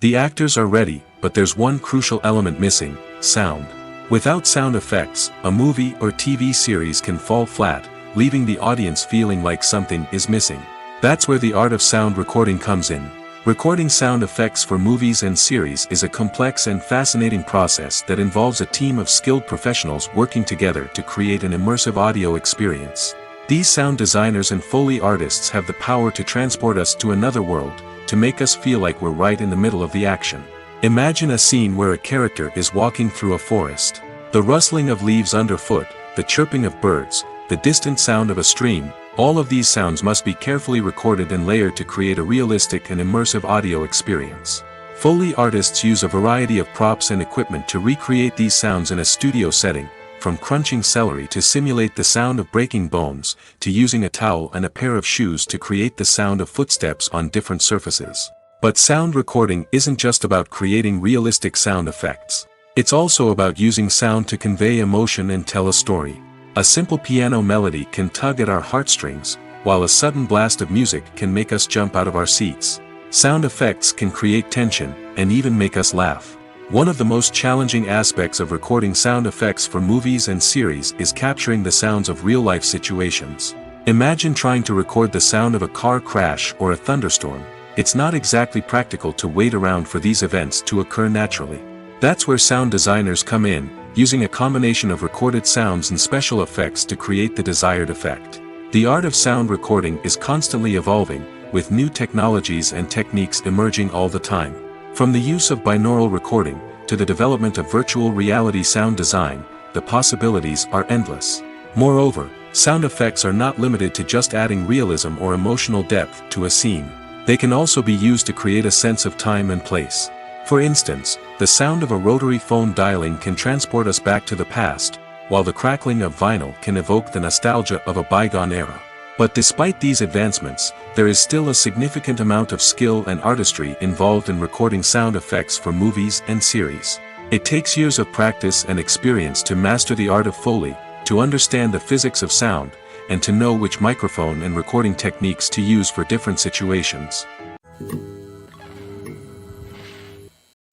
The actors are ready, but there's one crucial element missing: sound. Without sound effects, a movie or TV series can fall flat, leaving the audience feeling like something is missing. That's where the art of sound recording comes in. Recording sound effects for movies and series is a complex and fascinating process that involves a team of skilled professionals working together to create an immersive audio experience. These sound designers and Foley artists have the power to transport us to another world, to make us feel like we're right in the middle of the action. Imagine a scene where a character is walking through a forest. The rustling of leaves underfoot, the chirping of birds, the distant sound of a stream, all of these sounds must be carefully recorded and layered to create a realistic and immersive audio experience. Foley artists use a variety of props and equipment to recreate these sounds in a studio setting, from crunching celery to simulate the sound of breaking bones, to using a towel and a pair of shoes to create the sound of footsteps on different surfaces. But sound recording isn't just about creating realistic sound effects. It's also about using sound to convey emotion and tell a story. A simple piano melody can tug at our heartstrings, while a sudden blast of music can make us jump out of our seats. Sound effects can create tension, and even make us laugh. One of the most challenging aspects of recording sound effects for movies and series is capturing the sounds of real-life situations. Imagine trying to record the sound of a car crash or a thunderstorm. It's not exactly practical to wait around for these events to occur naturally. That's where sound designers come in, using a combination of recorded sounds and special effects to create the desired effect. The art of sound recording is constantly evolving, with new technologies and techniques emerging all the time. From the use of binaural recording, to the development of virtual reality sound design, the possibilities are endless. Moreover, Sound effects are not limited to just adding realism or emotional depth to a scene. They can also be used to create a sense of time and place. For instance, the sound of a rotary phone dialing can transport us back to the past, while the crackling of vinyl can evoke the nostalgia of a bygone era. But despite these advancements, there is still a significant amount of skill and artistry involved in recording sound effects for movies and series. It takes years of practice and experience to master the art of Foley, to understand the physics of sound, and to know which microphone and recording techniques to use for different situations.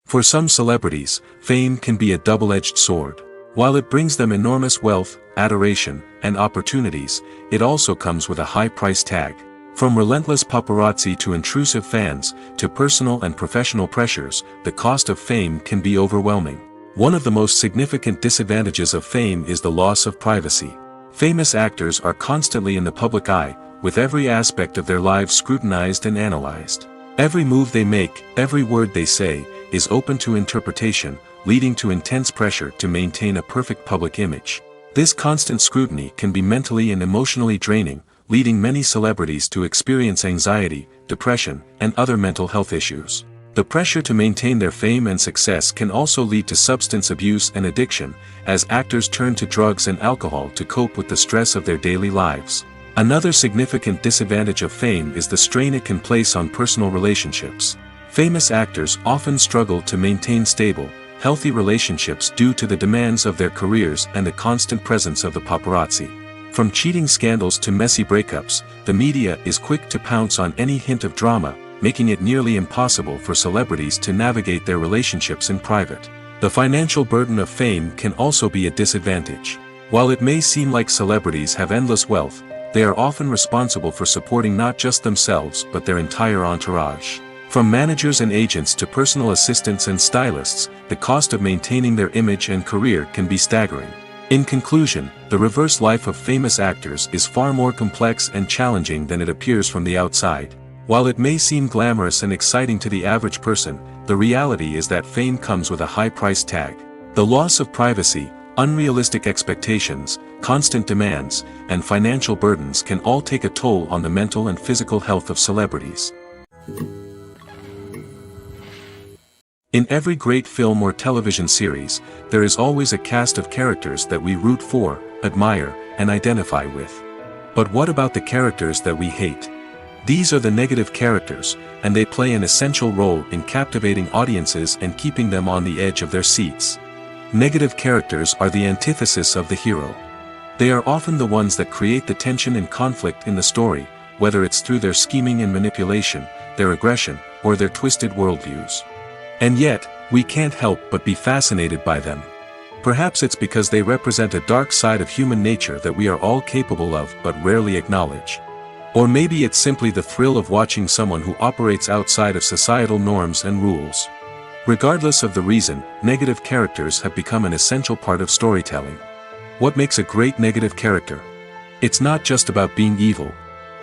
For some celebrities, fame can be a double-edged sword. While it brings them enormous wealth, adoration, and opportunities, it also comes with a high price tag. From relentless paparazzi to intrusive fans, to personal and professional pressures, the cost of fame can be overwhelming. One of the most significant disadvantages of fame is the loss of privacy. Famous actors are constantly in the public eye, with every aspect of their lives scrutinized and analyzed. Every move they make, every word they say, is open to interpretation, leading to intense pressure to maintain a perfect public image. This constant scrutiny can be mentally and emotionally draining, leading many celebrities to experience anxiety, depression, and other mental health issues. The pressure to maintain their fame and success can also lead to substance abuse and addiction, as actors turn to drugs and alcohol to cope with the stress of their daily lives. Another significant disadvantage of fame is the strain it can place on personal relationships. Famous actors often struggle to maintain stable, healthy relationships due to the demands of their careers and the constant presence of the paparazzi. From cheating scandals to messy breakups, the media is quick to pounce on any hint of drama, making it nearly impossible for celebrities to navigate their relationships in private. The financial burden of fame can also be a disadvantage. While it may seem like celebrities have endless wealth, they are often responsible for supporting not just themselves but their entire entourage. From managers and agents to personal assistants and stylists, the cost of maintaining their image and career can be staggering. In conclusion, the reverse life of famous actors is far more complex and challenging than it appears from the outside. While it may seem glamorous and exciting to the average person, the reality is that fame comes with a high price tag. The loss of privacy, unrealistic expectations, constant demands, and financial burdens can all take a toll on the mental and physical health of celebrities. In every great film or television series, there is always a cast of characters that we root for, admire, and identify with. But what about the characters that we hate? These are the negative characters, and they play an essential role in captivating audiences and keeping them on the edge of their seats. Negative characters are the antithesis of the hero. They are often the ones that create the tension and conflict in the story, whether it's through their scheming and manipulation, their aggression, or their twisted worldviews. And yet, we can't help but be fascinated by them. Perhaps it's because they represent a dark side of human nature that we are all capable of but rarely acknowledge. Or maybe it's simply the thrill of watching someone who operates outside of societal norms and rules. Regardless of the reason, negative characters have become an essential part of storytelling. What makes a great negative character? It's not just about being evil.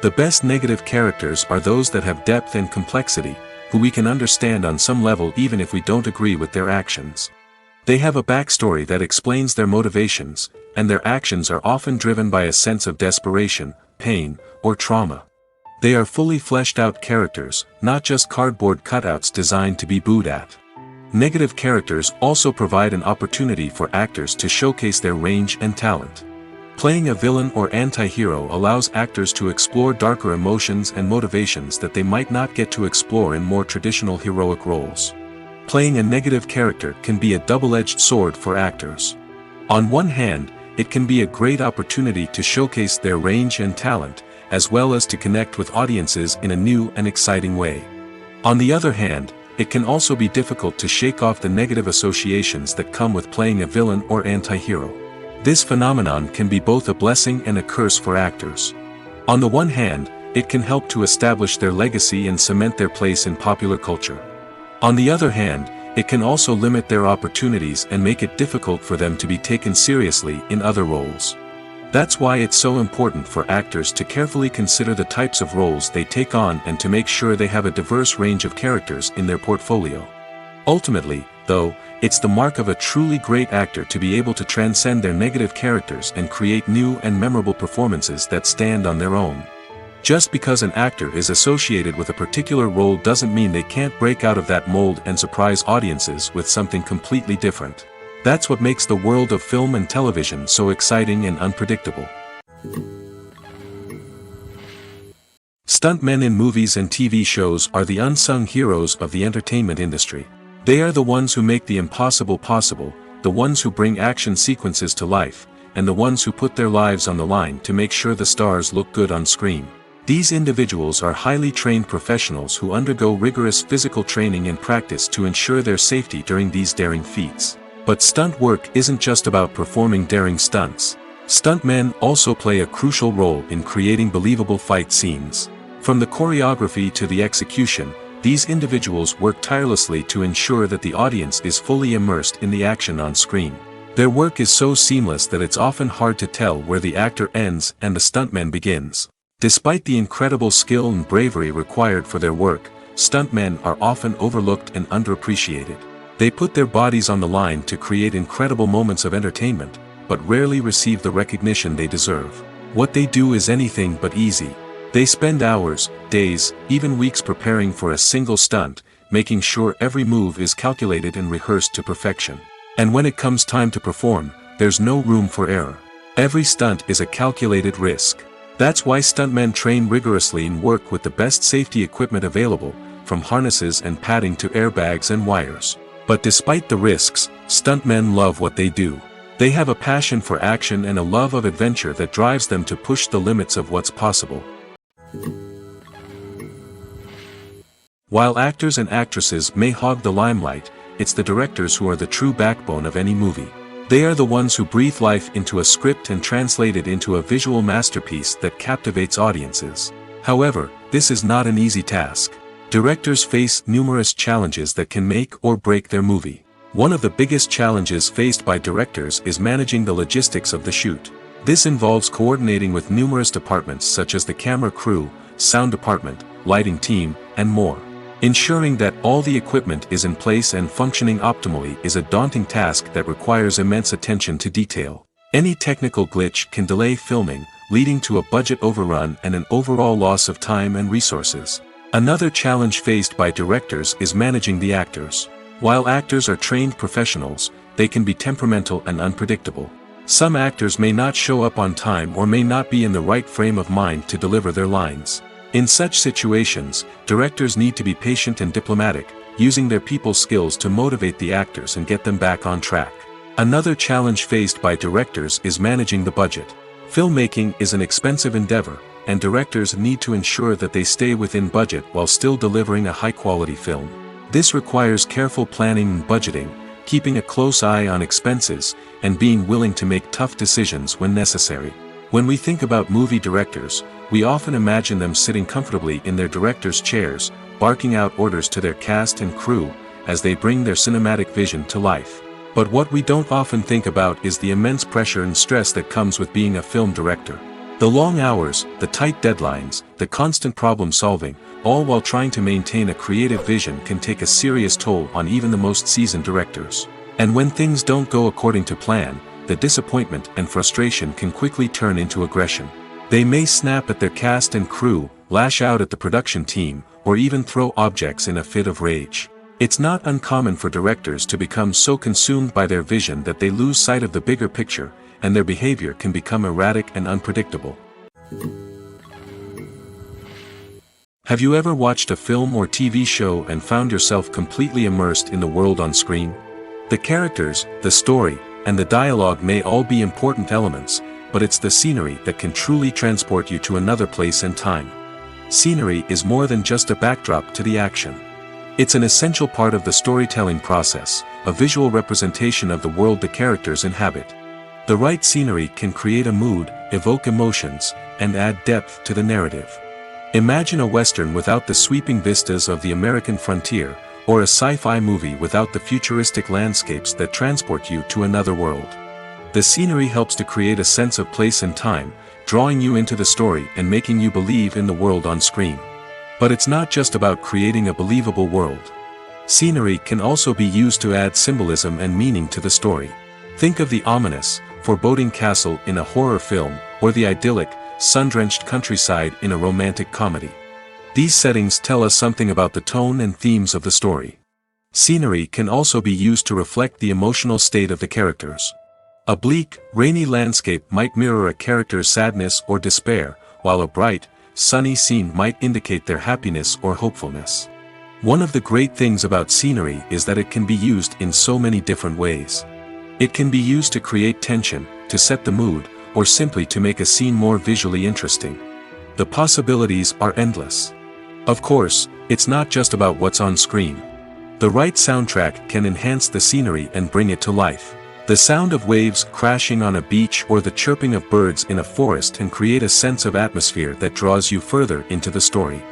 The best negative characters are those that have depth and complexity, who we can understand on some level even if we don't agree with their actions. They have a backstory that explains their motivations, and their actions are often driven by a sense of desperation, pain, or trauma. They are fully fleshed out characters, not just cardboard cutouts designed to be booed at. Negative characters also provide an opportunity for actors to showcase their range and talent. Playing a villain or anti-hero allows actors to explore darker emotions and motivations that they might not get to explore in more traditional heroic roles. Playing a negative character can be a double-edged sword for actors. On one hand, it can be a great opportunity to showcase their range and talent, as well as to connect with audiences in a new and exciting way. On the other hand, it can also be difficult to shake off the negative associations that come with playing a villain or anti-hero. This phenomenon can be both a blessing and a curse for actors. On the one hand, it can help to establish their legacy and cement their place in popular culture. On the other hand, it can also limit their opportunities and make it difficult for them to be taken seriously in other roles. That's why it's so important for actors to carefully consider the types of roles they take on and to make sure they have a diverse range of characters in their portfolio. Ultimately, though, it's the mark of a truly great actor to be able to transcend their negative characters and create new and memorable performances that stand on their own. Just because an actor is associated with a particular role doesn't mean they can't break out of that mold and surprise audiences with something completely different. That's what makes the world of film and television so exciting and unpredictable. Stuntmen in movies and TV shows are the unsung heroes of the entertainment industry. They are the ones who make the impossible possible, the ones who bring action sequences to life, and the ones who put their lives on the line to make sure the stars look good on screen. These individuals are highly trained professionals who undergo rigorous physical training and practice to ensure their safety during these daring feats. But stunt work isn't just about performing daring stunts. Stuntmen also play a crucial role in creating believable fight scenes. From the choreography to the execution, these individuals work tirelessly to ensure that the audience is fully immersed in the action on screen. Their work is so seamless that it's often hard to tell where the actor ends and the stuntman begins. Despite the incredible skill and bravery required for their work, stuntmen are often overlooked and underappreciated. They put their bodies on the line to create incredible moments of entertainment, but rarely receive the recognition they deserve. What they do is anything but easy. They spend hours, days, even weeks preparing for a single stunt, making sure every move is calculated and rehearsed to perfection. And when it comes time to perform, there's no room for error. Every stunt is a calculated risk. That's why stuntmen train rigorously and work with the best safety equipment available, from harnesses and padding to airbags and wires. But despite the risks, stuntmen love what they do. They have a passion for action and a love of adventure that drives them to push the limits of what's possible. While actors and actresses may hog the limelight, it's the directors who are the true backbone of any movie. They are the ones who breathe life into a script and translate it into a visual masterpiece that captivates audiences. However, this is not an easy task. Directors face numerous challenges that can make or break their movie. One of the biggest challenges faced by directors is managing the logistics of the shoot. This involves coordinating with numerous departments such as the camera crew, sound department, lighting team, and more. Ensuring that all the equipment is in place and functioning optimally is a daunting task that requires immense attention to detail. Any technical glitch can delay filming, leading to a budget overrun and an overall loss of time and resources. Another challenge faced by directors is managing the actors. While actors are trained professionals, they can be temperamental and unpredictable. Some actors may not show up on time or may not be in the right frame of mind to deliver their lines. In such situations, directors need to be patient and diplomatic, using their people skills to motivate the actors and get them back on track. Another challenge faced by directors is managing the budget. Filmmaking is an expensive endeavor, and directors need to ensure that they stay within budget while still delivering a high-quality film. This requires careful planning and budgeting, keeping a close eye on expenses, and being willing to make tough decisions when necessary. When we think about movie directors, we often imagine them sitting comfortably in their director's chairs, barking out orders to their cast and crew, as they bring their cinematic vision to life. But what we don't often think about is the immense pressure and stress that comes with being a film director. The long hours, the tight deadlines, the constant problem solving, all while trying to maintain a creative vision can take a serious toll on even the most seasoned directors. And when things don't go according to plan, the disappointment and frustration can quickly turn into aggression. They may snap at their cast and crew, lash out at the production team, or even throw objects in a fit of rage. It's not uncommon for directors to become so consumed by their vision that they lose sight of the bigger picture, and their behavior can become erratic and unpredictable. Have you ever watched a film or TV show and found yourself completely immersed in the world on screen? The characters, the story, and the dialogue may all be important elements, but it's the scenery that can truly transport you to another place and time. Scenery is more than just a backdrop to the action. It's an essential part of the storytelling process, a visual representation of the world the characters inhabit. The right scenery can create a mood, evoke emotions, and add depth to the narrative. Imagine a Western without the sweeping vistas of the American frontier, or a sci-fi movie without the futuristic landscapes that transport you to another world. The scenery helps to create a sense of place and time, drawing you into the story and making you believe in the world on screen. But it's not just about creating a believable world. Scenery can also be used to add symbolism and meaning to the story. Think of the ominous, foreboding castle in a horror film, or the idyllic, sun-drenched countryside in a romantic comedy. These settings tell us something about the tone and themes of the story. Scenery can also be used to reflect the emotional state of the characters. A bleak, rainy landscape might mirror a character's sadness or despair, while a bright, sunny scene might indicate their happiness or hopefulness. One of the great things about scenery is that it can be used in so many different ways. It can be used to create tension, to set the mood, or simply to make a scene more visually interesting. The possibilities are endless. Of course, it's not just about what's on screen. The right soundtrack can enhance the scenery and bring it to life. The sound of waves crashing on a beach or the chirping of birds in a forest can create a sense of atmosphere that draws you further into the story.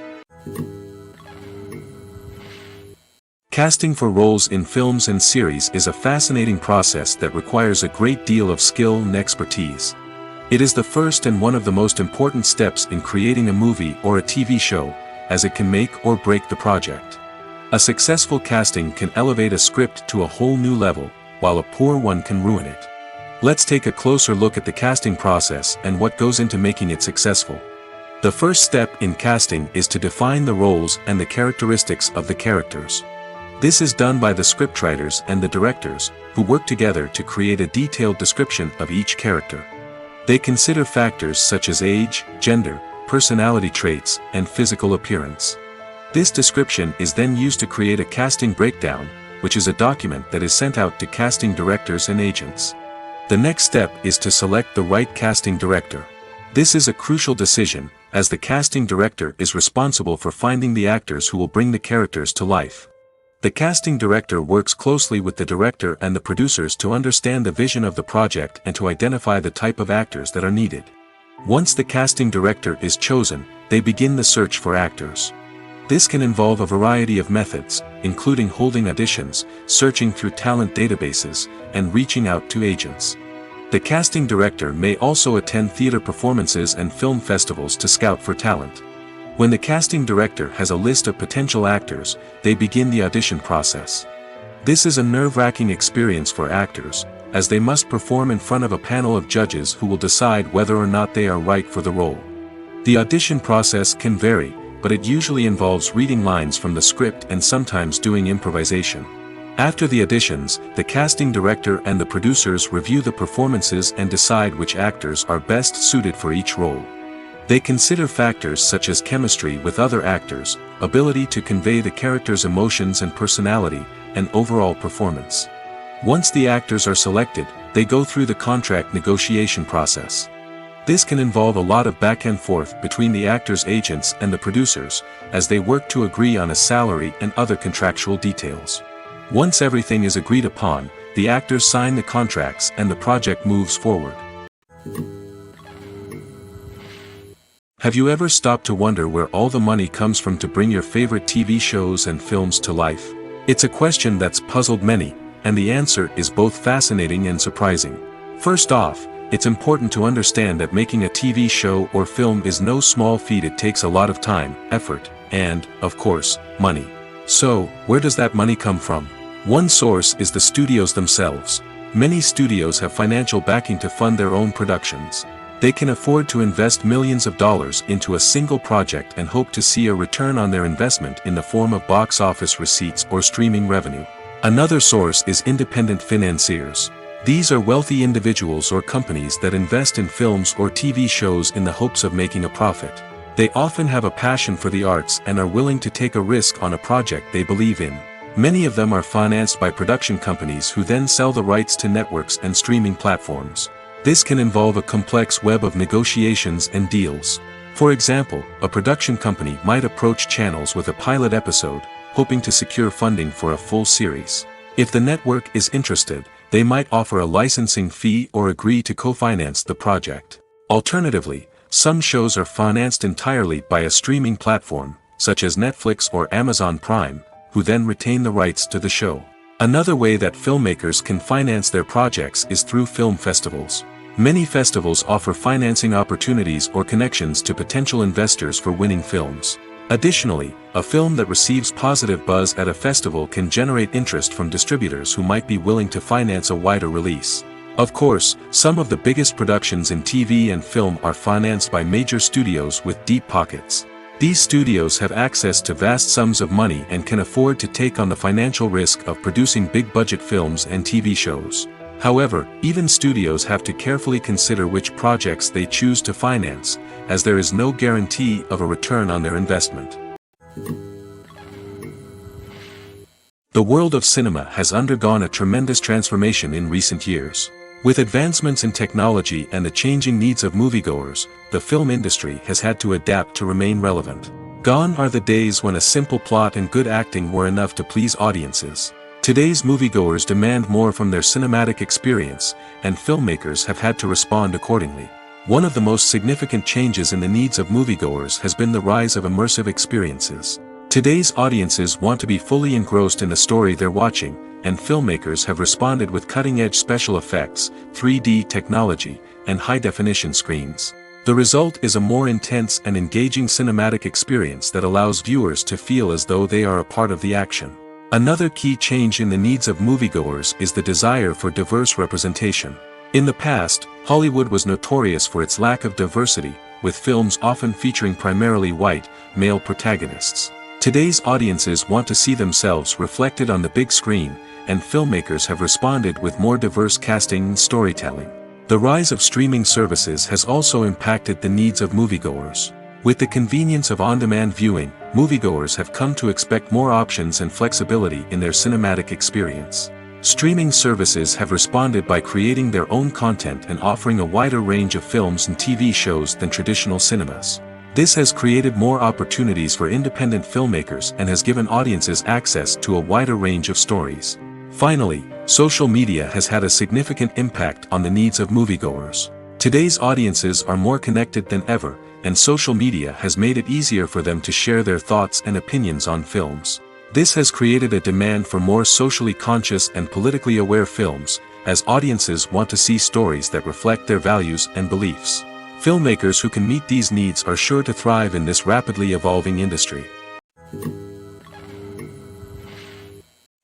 Casting for roles in films and series is a fascinating process that requires a great deal of skill and expertise. It is the first and one of the most important steps in creating a movie or a TV show, as it can make or break the project. A successful casting can elevate a script to a whole new level, while a poor one can ruin it. Let's take a closer look at the casting process and what goes into making it successful. The first step in casting is to define the roles and the characteristics of the characters. This is done by the scriptwriters and the directors, who work together to create a detailed description of each character. They consider factors such as age, gender, personality traits, and physical appearance. This description is then used to create a casting breakdown, which is a document that is sent out to casting directors and agents. The next step is to select the right casting director. This is a crucial decision, as the casting director is responsible for finding the actors who will bring the characters to life. The casting director works closely with the director and the producers to understand the vision of the project and to identify the type of actors that are needed. Once the casting director is chosen, they begin the search for actors. This can involve a variety of methods, including holding auditions, searching through talent databases, and reaching out to agents. The casting director may also attend theater performances and film festivals to scout for talent. When the casting director has a list of potential actors, they begin the audition process. This is a nerve-wracking experience for actors, as they must perform in front of a panel of judges who will decide whether or not they are right for the role. The audition process can vary, but it usually involves reading lines from the script and sometimes doing improvisation. After the auditions, the casting director and the producers review the performances and decide which actors are best suited for each role. They consider factors such as chemistry with other actors, ability to convey the character's emotions and personality, and overall performance. Once the actors are selected, they go through the contract negotiation process. This can involve a lot of back and forth between the actors' agents and the producers, as they work to agree on a salary and other contractual details. Once everything is agreed upon, the actors sign the contracts and the project moves forward. Have you ever stopped to wonder where all the money comes from to bring your favorite TV shows and films to life? It's a question that's puzzled many, and the answer is both fascinating and surprising. First off, it's important to understand that making a TV show or film is no small feat. It takes a lot of time, effort, and, of course, money. So, where does that money come from? One source is the studios themselves. Many studios have financial backing to fund their own productions. They can afford to invest millions of dollars into a single project and hope to see a return on their investment in the form of box office receipts or streaming revenue. Another source is independent financiers. These are wealthy individuals or companies that invest in films or TV shows in the hopes of making a profit. They often have a passion for the arts and are willing to take a risk on a project they believe in. Many of them are financed by production companies who then sell the rights to networks and streaming platforms. This can involve a complex web of negotiations and deals. For example, a production company might approach channels with a pilot episode, hoping to secure funding for a full series. If the network is interested, they might offer a licensing fee or agree to co-finance the project. Alternatively, some shows are financed entirely by a streaming platform, such as Netflix or Amazon Prime, who then retain the rights to the show. Another way that filmmakers can finance their projects is through film festivals. Many festivals offer financing opportunities or connections to potential investors for winning films. Additionally, a film that receives positive buzz at a festival can generate interest from distributors who might be willing to finance a wider release. Of course, some of the biggest productions in TV and film are financed by major studios with deep pockets. These studios have access to vast sums of money and can afford to take on the financial risk of producing big-budget films and TV shows. However, even studios have to carefully consider which projects they choose to finance, as there is no guarantee of a return on their investment. The world of cinema has undergone a tremendous transformation in recent years. With advancements in technology and the changing needs of moviegoers, the film industry has had to adapt to remain relevant. Gone are the days when a simple plot and good acting were enough to please audiences. Today's moviegoers demand more from their cinematic experience, and filmmakers have had to respond accordingly. One of the most significant changes in the needs of moviegoers has been the rise of immersive experiences. Today's audiences want to be fully engrossed in the story they're watching, and filmmakers have responded with cutting-edge special effects, 3D technology, and high-definition screens. The result is a more intense and engaging cinematic experience that allows viewers to feel as though they are a part of the action. Another key change in the needs of moviegoers is the desire for diverse representation. In the past, Hollywood was notorious for its lack of diversity, with films often featuring primarily white, male protagonists. Today's audiences want to see themselves reflected on the big screen, and filmmakers have responded with more diverse casting and storytelling. The rise of streaming services has also impacted the needs of moviegoers. With the convenience of on-demand viewing, moviegoers have come to expect more options and flexibility in their cinematic experience. Streaming services have responded by creating their own content and offering a wider range of films and TV shows than traditional cinemas. This has created more opportunities for independent filmmakers and has given audiences access to a wider range of stories. Finally, social media has had a significant impact on the needs of moviegoers. Today's audiences are more connected than ever, and social media has made it easier for them to share their thoughts and opinions on films. This has created a demand for more socially conscious and politically aware films, as audiences want to see stories that reflect their values and beliefs. Filmmakers who can meet these needs are sure to thrive in this rapidly evolving industry.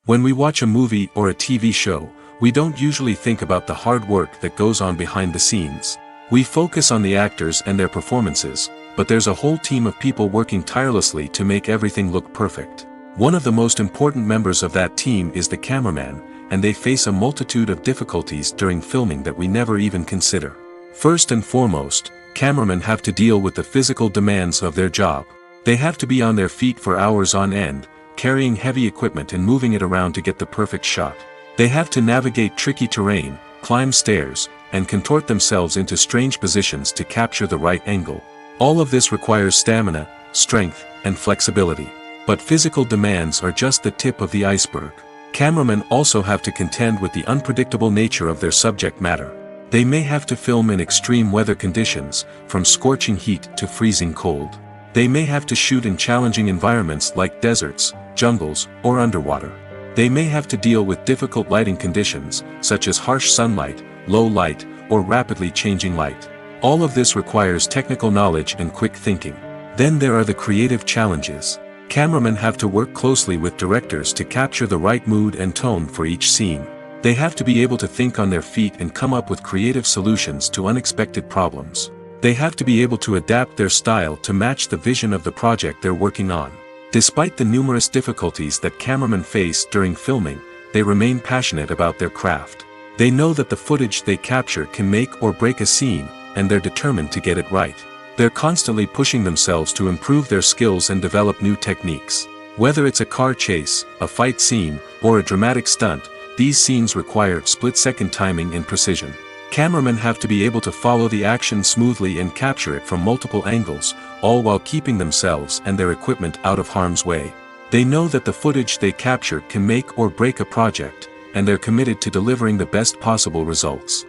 When we watch a movie or a TV show, we don't usually think about the hard work that goes on behind the scenes. We focus on the actors and their performances, but there's a whole team of people working tirelessly to make everything look perfect. One of the most important members of that team is the cameraman, and they face a multitude of difficulties during filming that we never even consider. First and foremost, cameramen have to deal with the physical demands of their job. They have to be on their feet for hours on end, carrying heavy equipment and moving it around to get the perfect shot. They have to navigate tricky terrain, climb stairs, and contort themselves into strange positions to capture the right angle. All of this requires stamina, strength, and flexibility. But physical demands are just the tip of the iceberg. Cameramen also have to contend with the unpredictable nature of their subject matter. They may have to film in extreme weather conditions, from scorching heat to freezing cold. They may have to shoot in challenging environments like deserts, jungles, or underwater. They may have to deal with difficult lighting conditions, such as harsh sunlight, low light, or rapidly changing light. All of this requires technical knowledge and quick thinking. Then there are the creative challenges. Cameramen have to work closely with directors to capture the right mood and tone for each scene. They have to be able to think on their feet and come up with creative solutions to unexpected problems. They have to be able to adapt their style to match the vision of the project they're working on. Despite the numerous difficulties that cameramen face during filming, they remain passionate about their craft. They know that the footage they capture can make or break a scene, and they're determined to get it right. They're constantly pushing themselves to improve their skills and develop new techniques. Whether it's a car chase, a fight scene, or a dramatic stunt, these scenes require split-second timing and precision. Cameramen have to be able to follow the action smoothly and capture it from multiple angles, all while keeping themselves and their equipment out of harm's way. They know that the footage they capture can make or break a project, and they're committed to delivering the best possible results.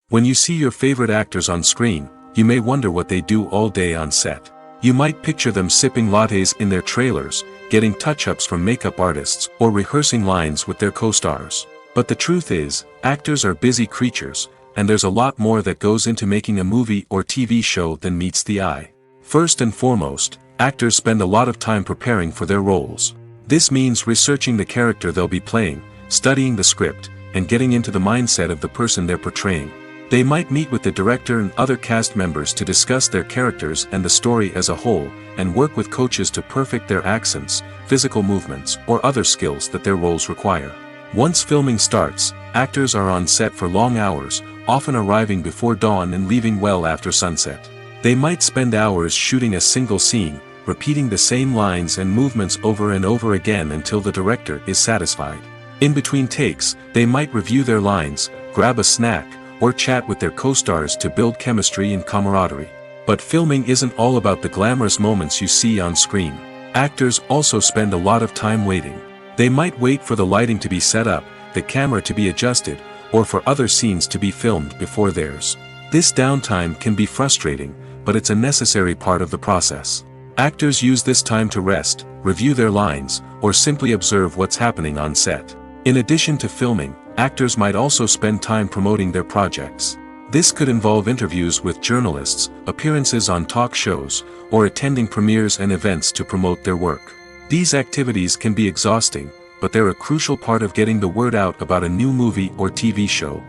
When you see your favorite actors on screen, you may wonder what they do all day on set. You might picture them sipping lattes in their trailers, getting touch-ups from makeup artists, or rehearsing lines with their co-stars. But the truth is, actors are busy creatures, and there's a lot more that goes into making a movie or TV show than meets the eye. First and foremost, actors spend a lot of time preparing for their roles. This means researching the character they'll be playing, studying the script, and getting into the mindset of the person they're portraying. They might meet with the director and other cast members to discuss their characters and the story as a whole, and work with coaches to perfect their accents, physical movements, or other skills that their roles require. Once filming starts, actors are on set for long hours, often arriving before dawn and leaving well after sunset. They might spend hours shooting a single scene, repeating the same lines and movements over and over again until the director is satisfied. In between takes, they might review their lines, grab a snack, or chat with their co-stars to build chemistry and camaraderie. But filming isn't all about the glamorous moments you see on screen. Actors also spend a lot of time waiting. They might wait for the lighting to be set up, the camera to be adjusted, or for other scenes to be filmed before theirs. This downtime can be frustrating, but it's a necessary part of the process. Actors use this time to rest, review their lines, or simply observe what's happening on set. In addition to filming, actors might also spend time promoting their projects. This could involve interviews with journalists, appearances on talk shows, or attending premieres and events to promote their work. These activities can be exhausting, but they're a crucial part of getting the word out about a new movie or TV show.